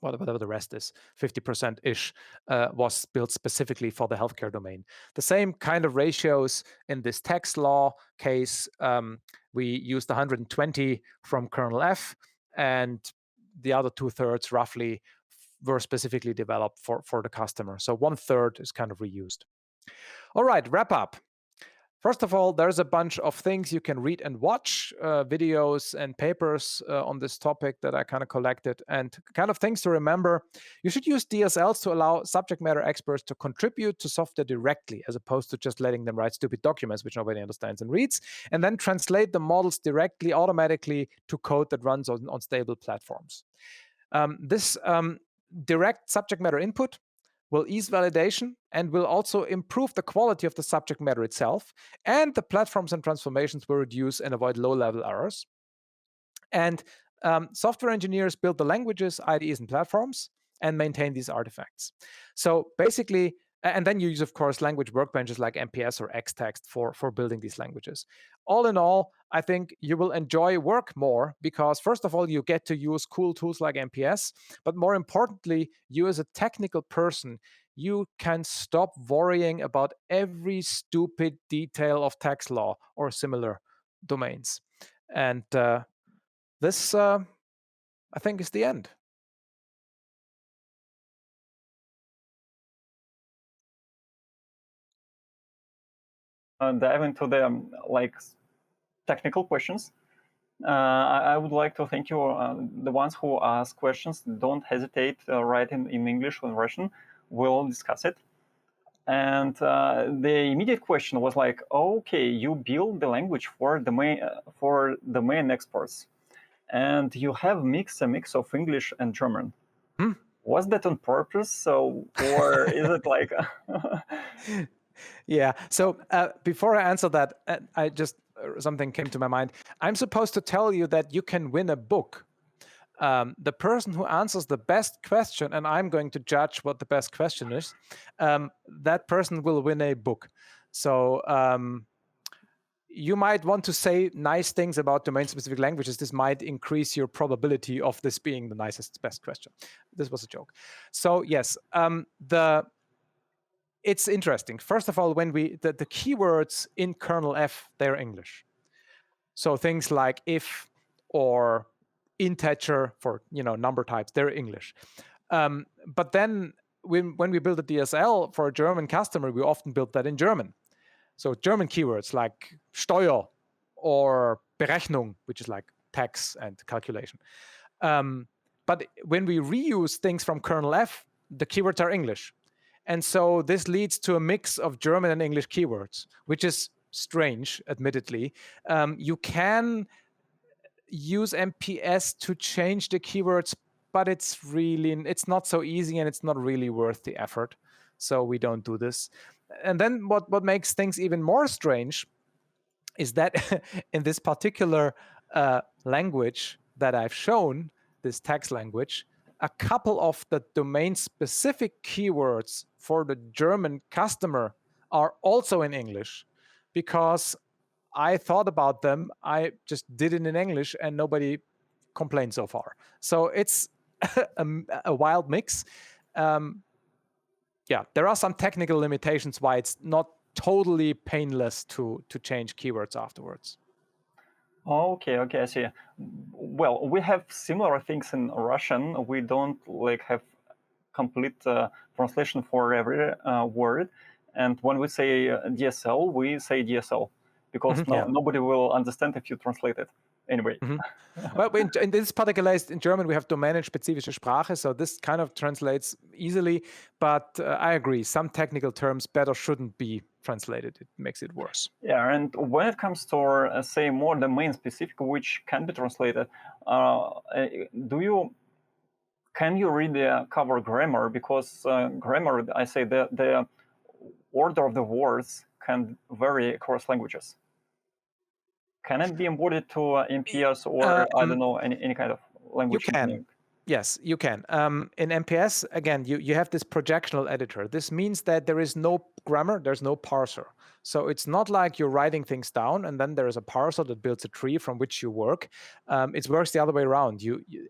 whatever the rest is, 50%-ish, was built specifically for the healthcare domain. The same kind of ratios in this text law case. We used 120 from kernel F, and the other 2/3 roughly were specifically developed for the customer. So 1/3 is kind of reused. All right, wrap up. First of all, there's a bunch of things you can read and watch, videos and papers on this topic that I kind of collected, and kind of things to remember. You should use DSLs to allow subject matter experts to contribute to software directly, as opposed to just letting them write stupid documents which nobody understands and reads, and then translate the models directly, automatically to code that runs on stable platforms. This direct subject matter input will ease validation and will also improve the quality of the subject matter itself, and the platforms and transformations will reduce and avoid low-level errors. And software engineers build the languages, IDEs, and platforms and maintain these artifacts. So basically, and then you use, of course, language workbenches like MPS or Xtext for building these languages. All in all, I think you will enjoy work more because, first of all, you get to use cool tools like MPS, but more importantly, you as a technical person, you can stop worrying about every stupid detail of tax law or similar domains. And this, I think, is the end. Dive into the technical questions. I would like to thank you, the ones who ask questions. Don't hesitate, write in English or in Russian. We'll discuss it. And the immediate question was like, okay, you build the language for the main experts, and you have a mix of English and German. Was that on purpose? Or is it like? Yeah. So before I answer that, something came to my mind. I'm supposed to tell you that you can win a book. The person who answers the best question, and I'm going to judge what the best question is, that person will win a book. So you might want to say nice things about domain-specific languages. This might increase your probability of this being the nicest, best question. This was a joke. So yes, it's interesting. First of all, when the keywords in kernel F, they're English. So things like if or integer for number types, they're English. But then when we build a DSL for a German customer, we often build that in German. So German keywords like Steuer or Berechnung, which is like tax and calculation. But when we reuse things from kernel F, the keywords are English. And so this leads to a mix of German and English keywords, which is strange, admittedly. You can use MPS to change the keywords, but it's not so easy and it's not really worth the effort. So we don't do this. And then what makes things even more strange is that in this particular language that I've shown, this text language, a couple of the domain-specific keywords for the German customer are also in English because I thought about them. I just did it in English and nobody complained so far. So it's a wild mix. Yeah, there are some technical limitations why it's not totally painless to change keywords afterwards. Okay, I see. Well, we have similar things in Russian. We don't have complete translation for every word. And when we say DSL, we say DSL because nobody will understand if you translate it. Anyway. Well, in this particular case, in German, we have domänenspezifische Sprache, so this kind of translates easily. But I agree, some technical terms better shouldn't be translated. It makes it worse. Yeah, and when it comes to, say, more domain-specific, which can be translated, can you really cover grammar? Because grammar, I say, the order of the words can vary across languages. Can it be embodied to MPS or, I don't know, any kind of language? You can. Yes, you can. In MPS, again, you have this projectional editor. This means that there is no grammar, there's no parser. So it's not like you're writing things down and then there is a parser that builds a tree from which you work. It works the other way around.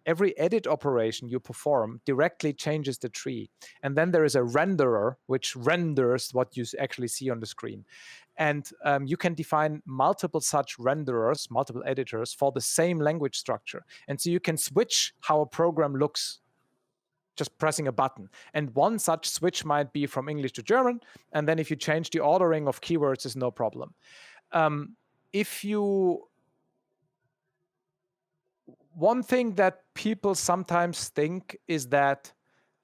Every edit operation you perform directly changes the tree. And then there is a renderer which renders what you actually see on the screen. And you can define multiple such renderers, multiple editors for the same language structure. And so you can switch how a program looks just pressing a button. And one such switch might be from English to German. And then if you change the ordering of keywords, is no problem. One thing that people sometimes think is that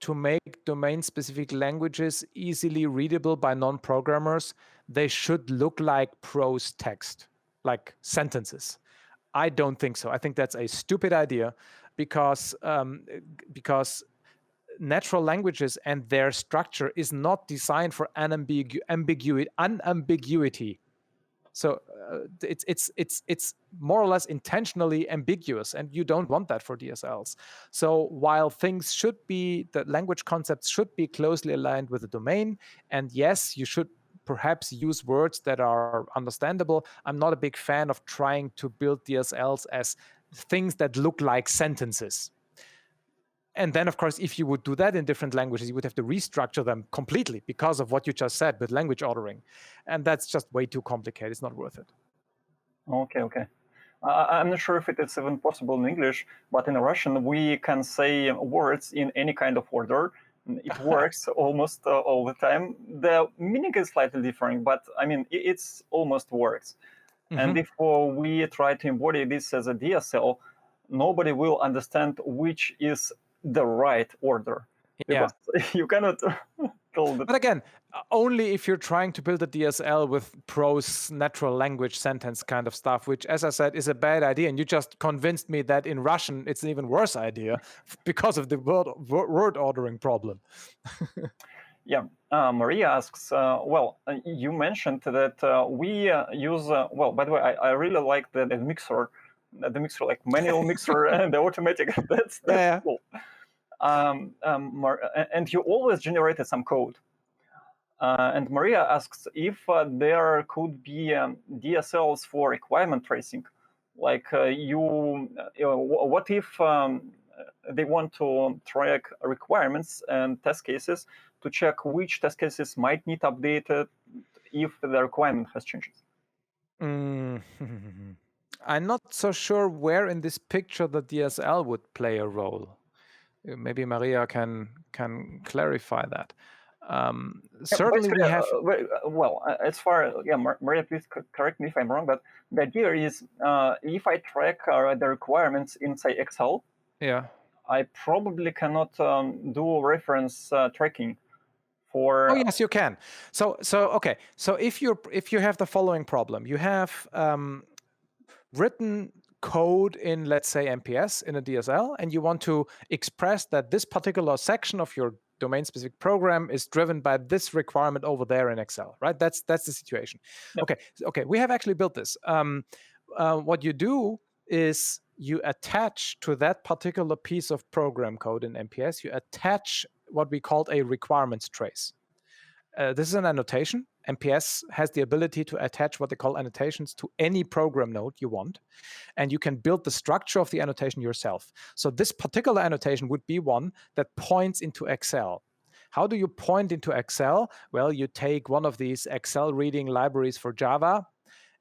to make domain-specific languages easily readable by non-programmers, they should look like prose text, like sentences. I don't think so. I think that's a stupid idea because natural languages and their structure is not designed for unambiguity. So it's more or less intentionally ambiguous, and you don't want that for DSLs. So while the language concepts should be closely aligned with the domain, and yes, you should perhaps use words that are understandable, I'm not a big fan of trying to build DSLs as things that look like sentences. And then, of course, if you would do that in different languages, you would have to restructure them completely because of what you just said with language ordering. And that's just way too complicated. It's not worth it. Okay. I'm not sure if it is even possible in English, but in Russian, we can say words in any kind of order. It works almost all the time. The meaning is slightly different, but I mean, it's almost works. Mm-hmm. And if we try to embody this as a DSL, nobody will understand which is the right order. Because you cannot tell that. But again, only if you're trying to build a DSL with prose, natural language sentence kind of stuff, which, as I said, is a bad idea. And you just convinced me that in Russian, it's an even worse idea because of the word ordering problem. Yeah, Maria asks, you mentioned that we use, by the way, I really like the mixer, like manual mixer and the automatic. That's cool. And you always generated some code. And Maria asks if there could be DSLs for requirement tracing. Like what if they want to track requirements and test cases to check which test cases might need updated if the requirement has changed? I'm not so sure where in this picture the DSL would play a role. Maybe Maria can clarify that. Certainly we have... as far as... Maria, please correct me if I'm wrong, but the idea is if I track the requirements inside Excel, I probably cannot do reference tracking for... Oh, yes, you can. So okay. So if you have the following problem, you have written code in, let's say, MPS in a DSL, and you want to express that this particular section of your domain-specific program is driven by this requirement over there in Excel, right? That's the situation. Yep. Okay. We have actually built this. What you do is you attach to that particular piece of program code in MPS, you attach what we call a requirements trace. This is an annotation. MPS has the ability to attach what they call annotations to any program node you want, and you can build the structure of the annotation yourself. So this particular annotation would be one that points into Excel. How do you point into Excel? Well, you take one of these Excel reading libraries for Java,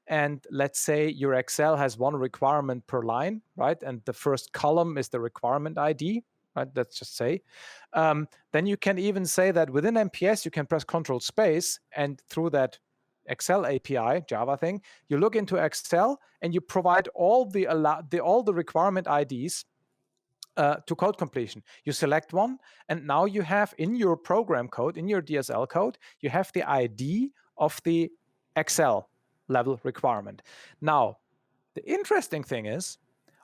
and let's say your Excel has one requirement per line, right? And the first column is the requirement ID. Right, let's just say. Then you can even say that within MPS, you can press Control Space, and through that Excel API, Java thing, you look into Excel and you provide all the requirement IDs to code completion. You select one, and now you have in your program code, in your DSL code, you have the ID of the Excel level requirement. Now, the interesting thing is,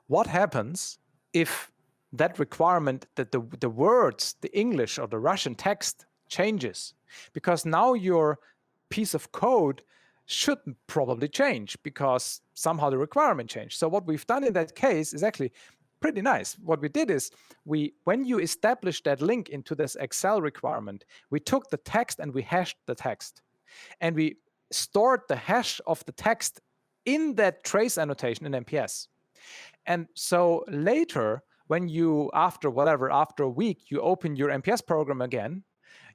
what happens if that requirement, that the words, the English or the Russian text changes? Because now your piece of code should probably change because somehow the requirement changed. So what we've done in that case is actually pretty nice. What we did is when you established that link into this Excel requirement, we took the text and we hashed the text. And we stored the hash of the text in that trace annotation in MPS. And so later, when you, after a week, you open your MPS program again,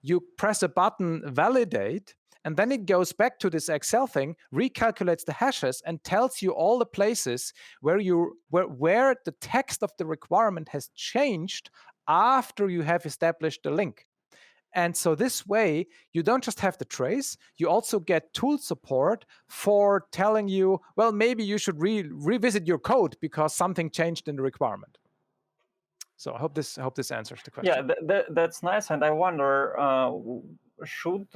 you press a button, validate, and then it goes back to this Excel thing, recalculates the hashes, and tells you all the places where the text of the requirement has changed after you have established the link. And so this way, you don't just have the trace, you also get tool support for telling you, well, maybe you should revisit your code because something changed in the requirement. So I hope this answers the question. Yeah, that's nice. And I wonder, should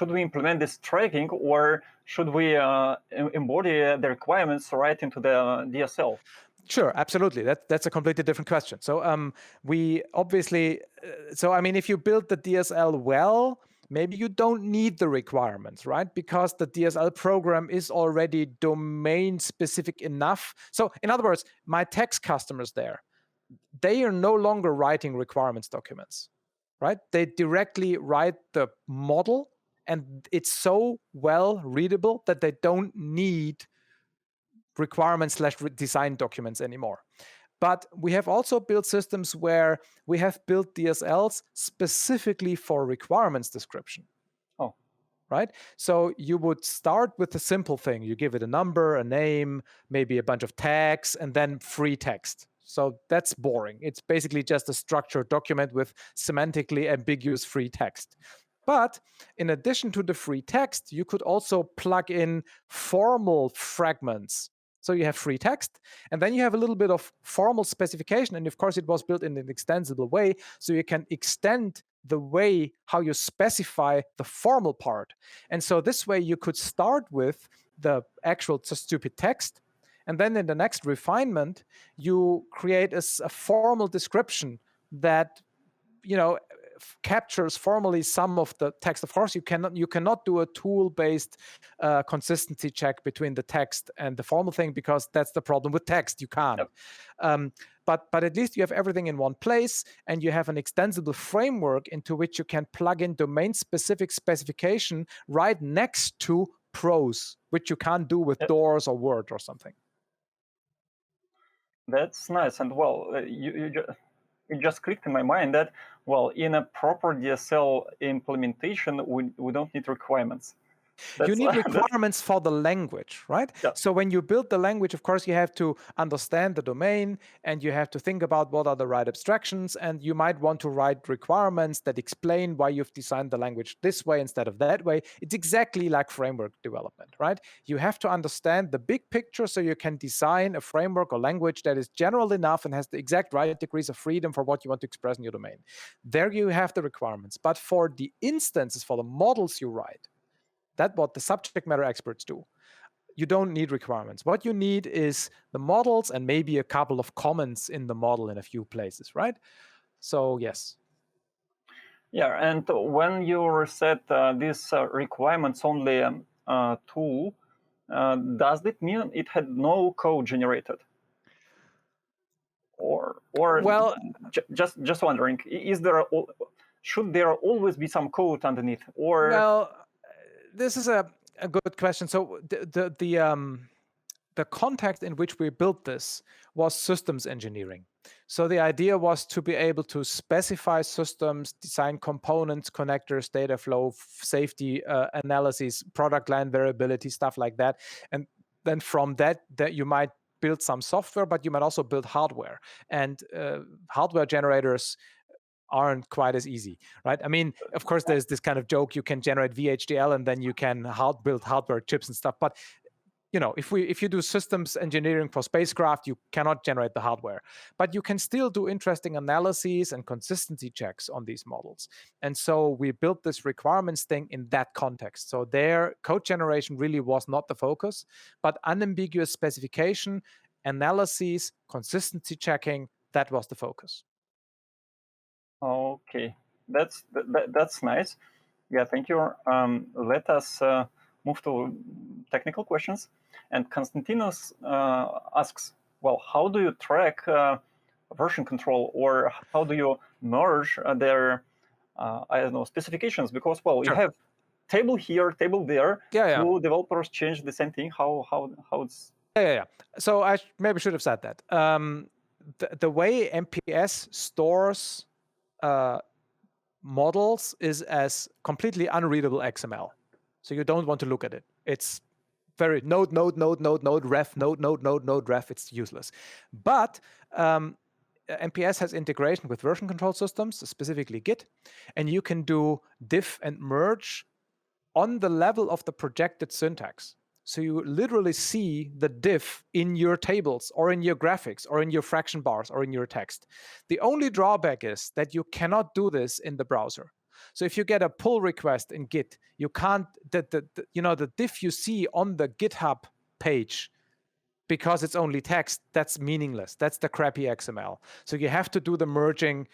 we implement this tracking, or should we embody the requirements right into the DSL? Sure, absolutely. That's a completely different question. So we obviously, if you build the DSL well, maybe you don't need the requirements, right? Because the DSL program is already domain specific enough. So in other words, my text customers there, they are no longer writing requirements documents, right? They directly write the model, and it's so well readable that they don't need requirements/design documents anymore. But we have also built systems where we have built DSLs specifically for requirements description. Oh. Right? So you would start with a simple thing. You give it a number, a name, maybe a bunch of tags, and then free text. So that's boring. It's basically just a structured document with semantically ambiguous free text. But in addition to the free text, you could also plug in formal fragments. So you have free text, and then you have a little bit of formal specification. And of course, it was built in an extensible way. So you can extend the way how you specify the formal part. And so this way you could start with the actual stupid text. And then in the next refinement, you create a formal description that, captures formally some of the text. Of course, you cannot do a tool-based consistency check between the text and the formal thing, because that's the problem with text. You can't. Yep. But at least you have everything in one place, and you have an extensible framework into which you can plug in domain-specific specification right next to prose, which you can't do with DOORS or Word or something. That's nice. And it just clicked in my mind that, in a proper DSL implementation, we don't need requirements. You need requirements for the language, right? Yeah. So when you build the language, of course, you have to understand the domain, and you have to think about what are the right abstractions, and you might want to write requirements that explain why you've designed the language this way instead of that way. It's exactly like framework development, right? You have to understand the big picture so you can design a framework or language that is general enough and has the exact right degrees of freedom for what you want to express in your domain. There you have the requirements. But for the instances, for the models you write, that's what the subject matter experts do. You don't need requirements. What you need is the models and maybe a couple of comments in the model in a few places, right? So, yes. Yeah, and when you set this requirements-only tool, does it mean it had no code generated? Or well, just wondering, should there always be some code underneath? Or well, this is a good question. So the context in which we built this was systems engineering. So the idea was to be able to specify systems, design components, connectors, data flow, safety analysis, product line variability, stuff like that. And then from that you might build some software, but you might also build hardware. And hardware generators aren't quite as easy, right? I mean, of course, there's this kind of joke, you can generate VHDL and then you can build hardware chips and stuff. But if you do systems engineering for spacecraft, you cannot generate the hardware. But you can still do interesting analyses and consistency checks on these models. And so we built this requirements thing in that context. So their code generation really was not the focus, but unambiguous specification, analyses, consistency checking, that was the focus. Okay, that's nice. Yeah, thank you. Let us move to technical questions. And Konstantinos asks, well, how do you track version control, or how do you merge their specifications? Because Sure. You have table here, table there. Yeah. Do developers change the same thing? How it's? Yeah. So I maybe should have said that. The way MPS stores models is as completely unreadable XML. So you don't want to look at it. It's very node, ref, node, ref. It's useless. But MPS has integration with version control systems, specifically Git, and you can do diff and merge on the level of the projected syntax. So you literally see the diff in your tables or in your graphics or in your fraction bars or in your text. The only drawback is that you cannot do this in the browser. So if you get a pull request in Git, you can't, the diff you see on the GitHub page, because it's only text, that's meaningless. That's the crappy XML. So you have to do the merging,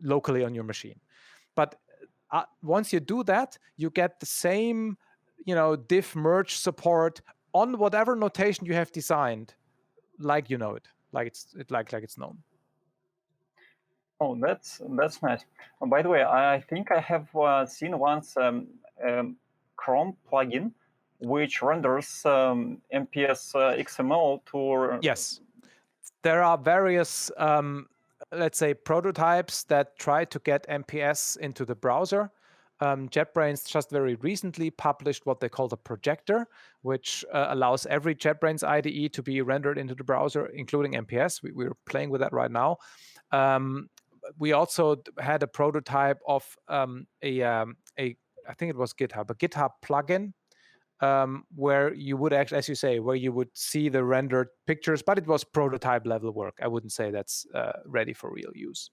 locally on your machine. But once you do that, you get the same, diff merge support on whatever notation you have designed, like you know it, like it's known. Oh, that's nice. By the way, I think I have seen once Chrome plugin which renders MPS XML to... Yes, there are various, let's say, prototypes that try to get MPS into the browser. JetBrains just very recently published what they call the projector, which allows every JetBrains IDE to be rendered into the browser, including MPS. We're playing with that right now. We also had a prototype of I think it was GitHub, a GitHub plugin, where you would actually, as you say, where you would see the rendered pictures, but it was prototype level work. I wouldn't say that's ready for real use.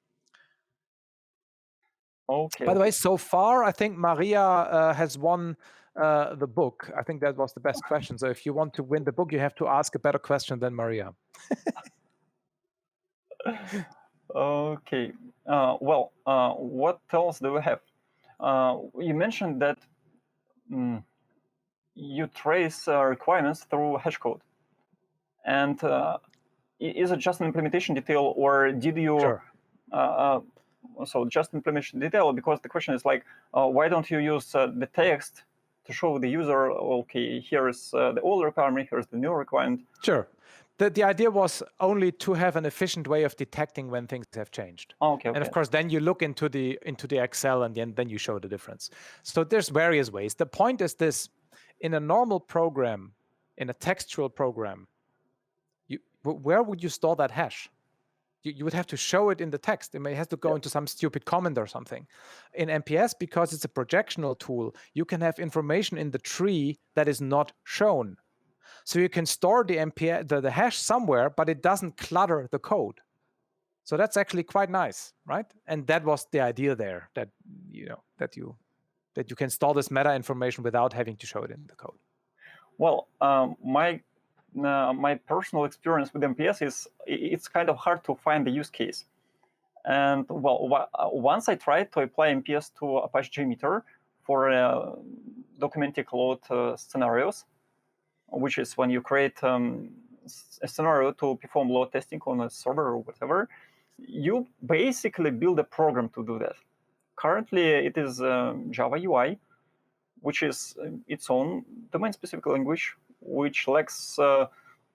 Okay. By the way, so far, I think Maria has won the book. I think that was the best question. So if you want to win the book, you have to ask a better question than Maria. Okay. What else do we have? You mentioned that you trace requirements through hash code. And is it just an implementation detail, or did you... Sure. So just implementation detail, because the question is like, why don't you use the text to show the user, okay, here is the old requirement, here's the new requirement? Sure. The idea was only to have an efficient way of detecting when things have changed. Okay. And of course, then you look into the Excel and then you show the difference. So there's various ways. The point is this: in a normal program, in a textual program, where would you store that hash? You would have to show it in the text. It has to go into some stupid comment or something. In MPS, because it's a projectional tool, you can have information in the tree that is not shown. So you can store the the hash somewhere, but it doesn't clutter the code. So that's actually quite nice, right? And that was the idea there, that you can store this meta information without having to show it in the code. Well, my personal experience with MPS is it's kind of hard to find the use case. And well, once I tried to apply MPS to Apache JMeter for documenting load scenarios, which is when you create a scenario to perform load testing on a server or whatever, you basically build a program to do that. Currently, it is Java UI, which is its own domain-specific language, which lacks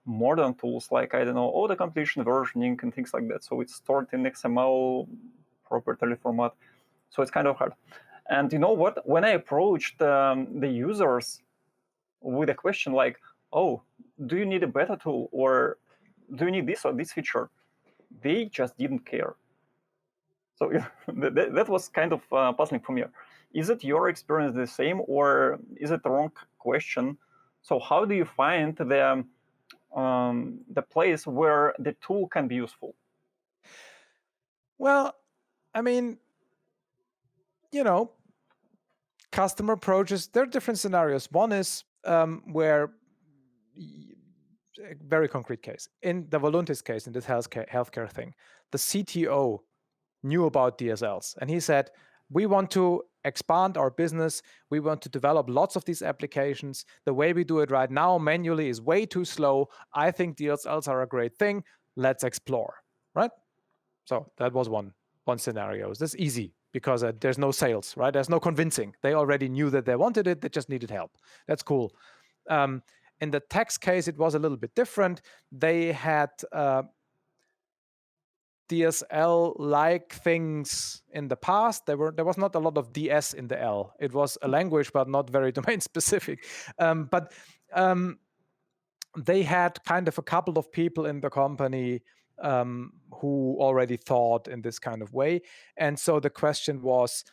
modern tools like, I don't know, auto-completion, versioning, and things like that. So it's stored in XML proprietary format. So it's kind of hard. And you know what? When I approached the users with a question like, oh, do you need a beta tool, or do you need this or this feature? They just didn't care. So that was kind of puzzling for me. Is it your experience the same, or is it the wrong question? So how do you find the place where the tool can be useful? Well, I mean, customer approaches, there are different scenarios. One is where, a very concrete case, in the Voluntis case, in this healthcare thing, the CTO knew about DSLs, and he said, we want to expand our business. We want to develop lots of these applications. The way we do it right now manually is way too slow. I think DSLs are a great thing. Let's explore, right? So that was one scenario. This is easy because there's no sales, right? There's no convincing. They already knew that they wanted it. They just needed help. That's cool. In the text case, it was a little bit different. They had DSL-like things in the past. There was not a lot of DS in the L. It was a language, but not very domain specific. But they had kind of a couple of people in the company who already thought in this kind of way. And so the question was,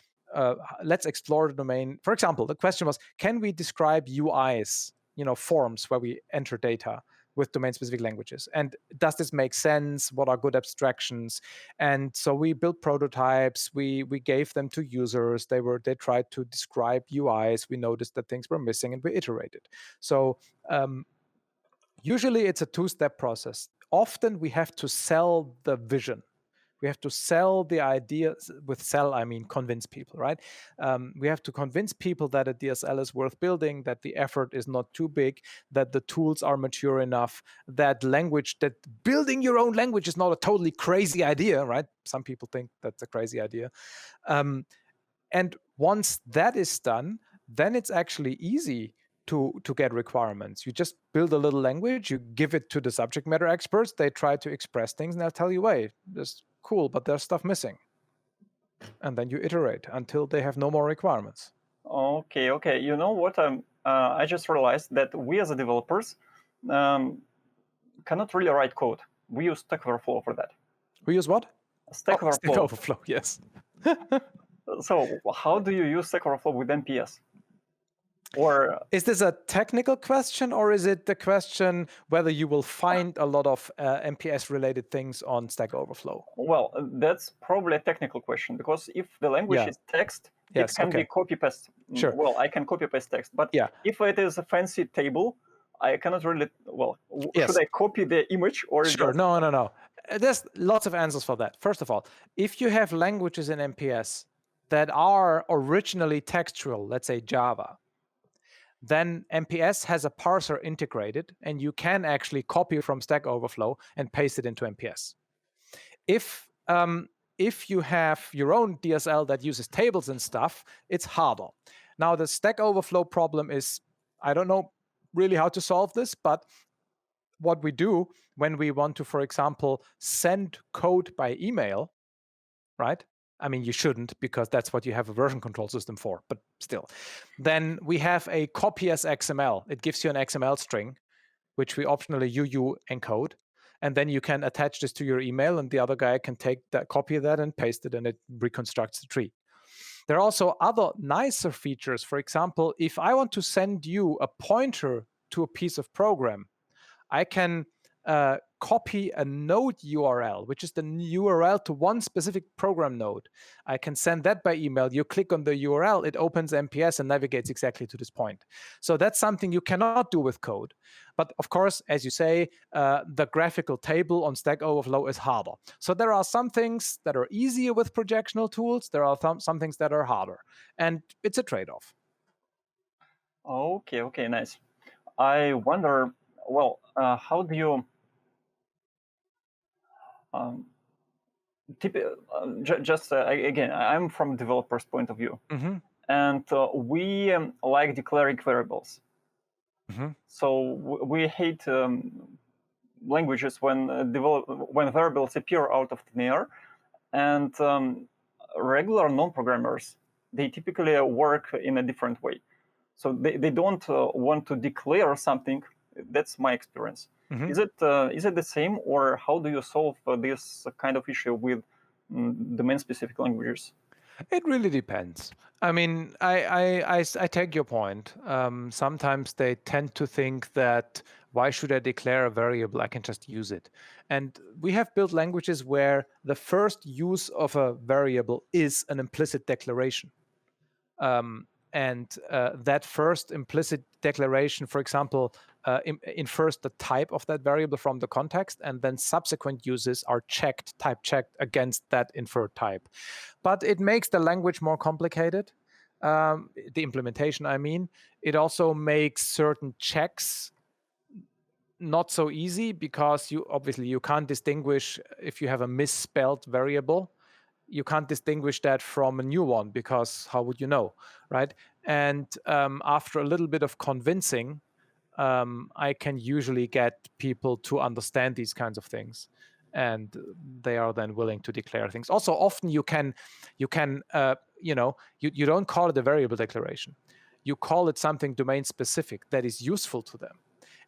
let's explore the domain. For example, the question was, can we describe UIs, forms where we enter data with domain-specific languages? And does this make sense? What are good abstractions? And so we built prototypes. We gave them to users. They tried to describe UIs. We noticed that things were missing, and we iterated. So usually it's a two-step process. Often we have to sell the vision. We have to sell the idea. With sell, I mean convince people, right? We have to convince people that a DSL is worth building, that the effort is not too big, that the tools are mature enough, that building your own language is not a totally crazy idea, right? Some people think that's a crazy idea. And once that is done, then it's actually easy to get requirements. You just build a little language, you give it to the subject matter experts, they try to express things, and they'll tell you, wait, this cool, but there's stuff missing. And then you iterate until they have no more requirements. Okay. You know what? I just realized that we as developers cannot really write code. We use Stack Overflow for that. We use what? Stack Overflow. Stack Overflow, yes. So how do you use Stack Overflow with MPS? Or is this a technical question, or is it the question whether you will find a lot of MPS-related things on Stack Overflow? Well, that's probably a technical question, because if the language is text, it can be copy-paste. Sure. Well, I can copy-paste text, but if it is a fancy table, I cannot really, should I copy the image or? Sure, no. There's lots of answers for that. First of all, if you have languages in MPS that are originally textual, let's say Java, then MPS has a parser integrated, and you can actually copy from Stack Overflow and paste it into MPS. If you have your own DSL that uses tables and stuff, it's harder. Now, the Stack Overflow problem is, I don't know really how to solve this, but what we do when we want to, for example, send code by email, right? I mean, you shouldn't, because that's what you have a version control system for, but still. Then we have a copy as XML. It gives you an XML string, which we optionally UU encode. And then you can attach this to your email, and the other guy can take that, copy that, and paste it, and it reconstructs the tree. There are also other nicer features. For example, if I want to send you a pointer to a piece of program, I can copy a node URL, which is the URL to one specific program node. I can send that by email. You click on the URL, it opens MPS and navigates exactly to this point. So that's something you cannot do with code. But of course, as you say, the graphical table on Stack Overflow is harder. So there are some things that are easier with projectional tools. There are some things that are harder. And it's a trade-off. Okay, nice. I wonder, how do you... again, I'm from developer's point of view, and we like declaring variables. So we hate languages when variables appear out of thin air, and regular non-programmers, they typically work in a different way. So they don't want to declare something. That's my experience. Is it the same, or how do you solve this kind of issue with domain-specific languages? It really depends. I mean, I take your point. Sometimes they tend to think that, why should I declare a variable? I can just use it. And we have built languages where the first use of a variable is an implicit declaration. And that first implicit declaration, for example, infers the type of that variable from the context, and then subsequent uses are type checked against that inferred type. But it makes the language more complicated, the implementation, I mean. It also makes certain checks not so easy, because you can't distinguish if you have a misspelled variable. You can't distinguish that from a new one, because how would you know, right? And after a little bit of convincing, I can usually get people to understand these kinds of things, and they are then willing to declare things. Also, often you don't call it a variable declaration. You call it something domain specific that is useful to them.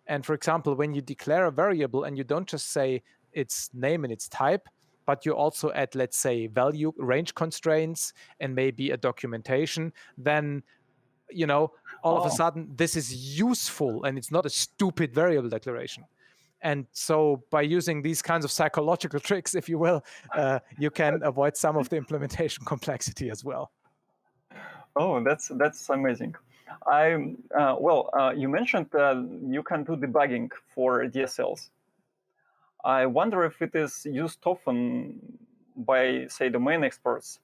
And for example, when you declare a variable and you don't just say its name and its type, but you also add, let's say, value range constraints and maybe a documentation, then, all of a sudden this is useful and it's not a stupid variable declaration. And so by using these kinds of psychological tricks, if you will, you can avoid some of the implementation complexity as well. Oh, that's amazing. You mentioned you can do debugging for DSLs. I wonder if it is used often by, say, domain experts.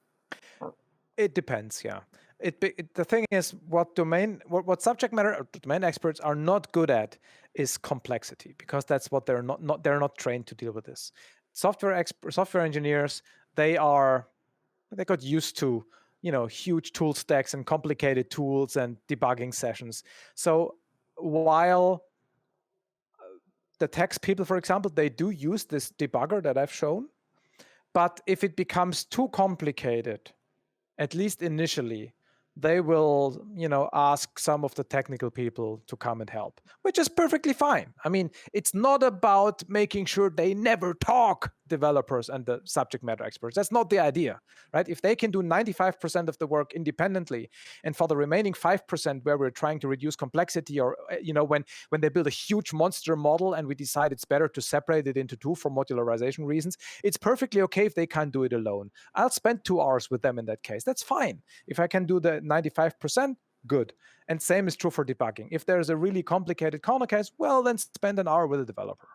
It depends, yeah. The thing is, what subject matter or domain experts are not good at is complexity, because that's what they're not trained to deal with this. Software engineers, they got used to huge tool stacks and complicated tools and debugging sessions. So while the text people, for example, they do use this debugger that I've shown, but if it becomes too complicated, at least initially, they will, ask some of the technical people to come and help, which is perfectly fine. I mean, it's not about making sure they never talk, developers and the subject matter experts. That's not the idea, right? If they can do 95% of the work independently, and for the remaining 5% where we're trying to reduce complexity, or, when they build a huge monster model and we decide it's better to separate it into two for modularization reasons, it's perfectly okay if they can't do it alone. I'll spend 2 hours with them in that case. That's fine. If I can do the 95%, good. And same is true for debugging. If there's a really complicated corner case, well, then spend an hour with a developer.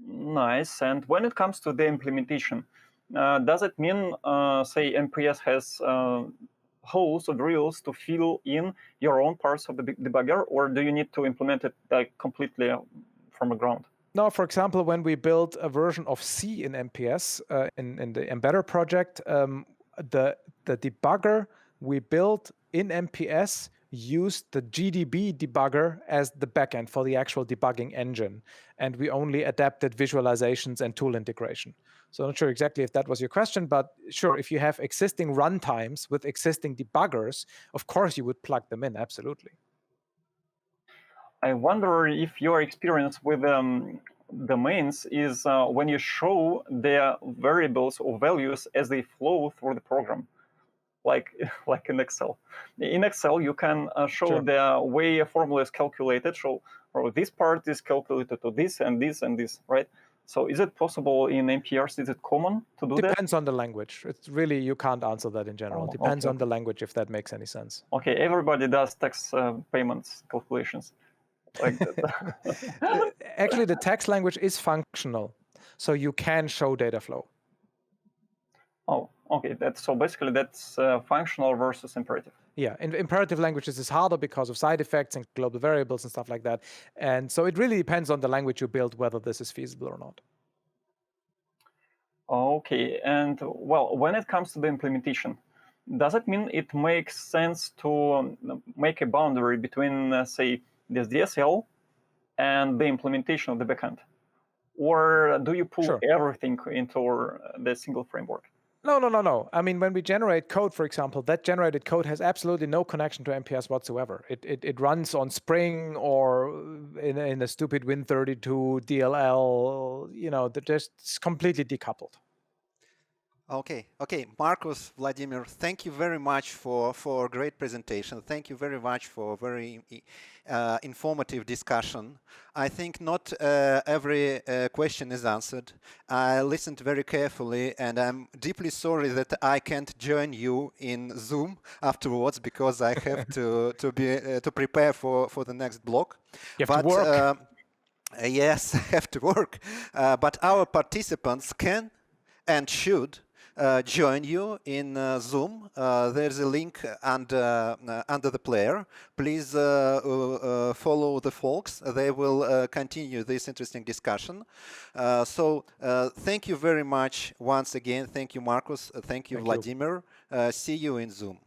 Nice. And when it comes to the implementation, does it mean, say, MPS has holes or drills to fill in your own parts of the debugger, or do you need to implement it completely from the ground? No, for example, when we built a version of C in MPS, in the Embedder project, the debugger we built in MPS used the GDB debugger as the backend for the actual debugging engine. And we only adapted visualizations and tool integration. So I'm not sure exactly if that was your question, but sure, if you have existing runtimes with existing debuggers, of course you would plug them in, absolutely. I wonder if your experience with domains is when you show their variables or values as they flow through the program. Like in Excel. In Excel, you can show the way a formula is calculated. So this part is calculated to this and this and this, right? So is it possible in NPRs? Is it common to do that? Depends on the language. It's really, you can't answer that in general. Depends on the language, if that makes any sense. Okay, everybody does tax payments calculations like that. Actually, the tax language is functional, so you can show data flow. Oh, okay. So basically that's functional versus imperative. Yeah, in imperative languages is harder because of side effects and global variables and stuff like that. And so it really depends on the language you build whether this is feasible or not. Okay, and well, when it comes to the implementation, does it mean it makes sense to make a boundary between, say, this DSL and the implementation of the backend? Or do you pull everything into the single framework? No. I mean, when we generate code, for example, that generated code has absolutely no connection to MPS whatsoever. It runs on Spring or in a stupid Win32 DLL, it's completely decoupled. Okay. Markus, Vladimir, thank you very much for a great presentation. Thank you very much for a very informative discussion. I think not every question is answered. I listened very carefully, and I'm deeply sorry that I can't join you in Zoom afterwards because I have to prepare for the next block. You have to work. Yes, I have to work. But our participants can and should join you in Zoom. There's a link under the player. Please follow the folks. They will continue this interesting discussion. So thank you very much once again. Thank you, Markus. Thank you, Vladimir. See you in Zoom.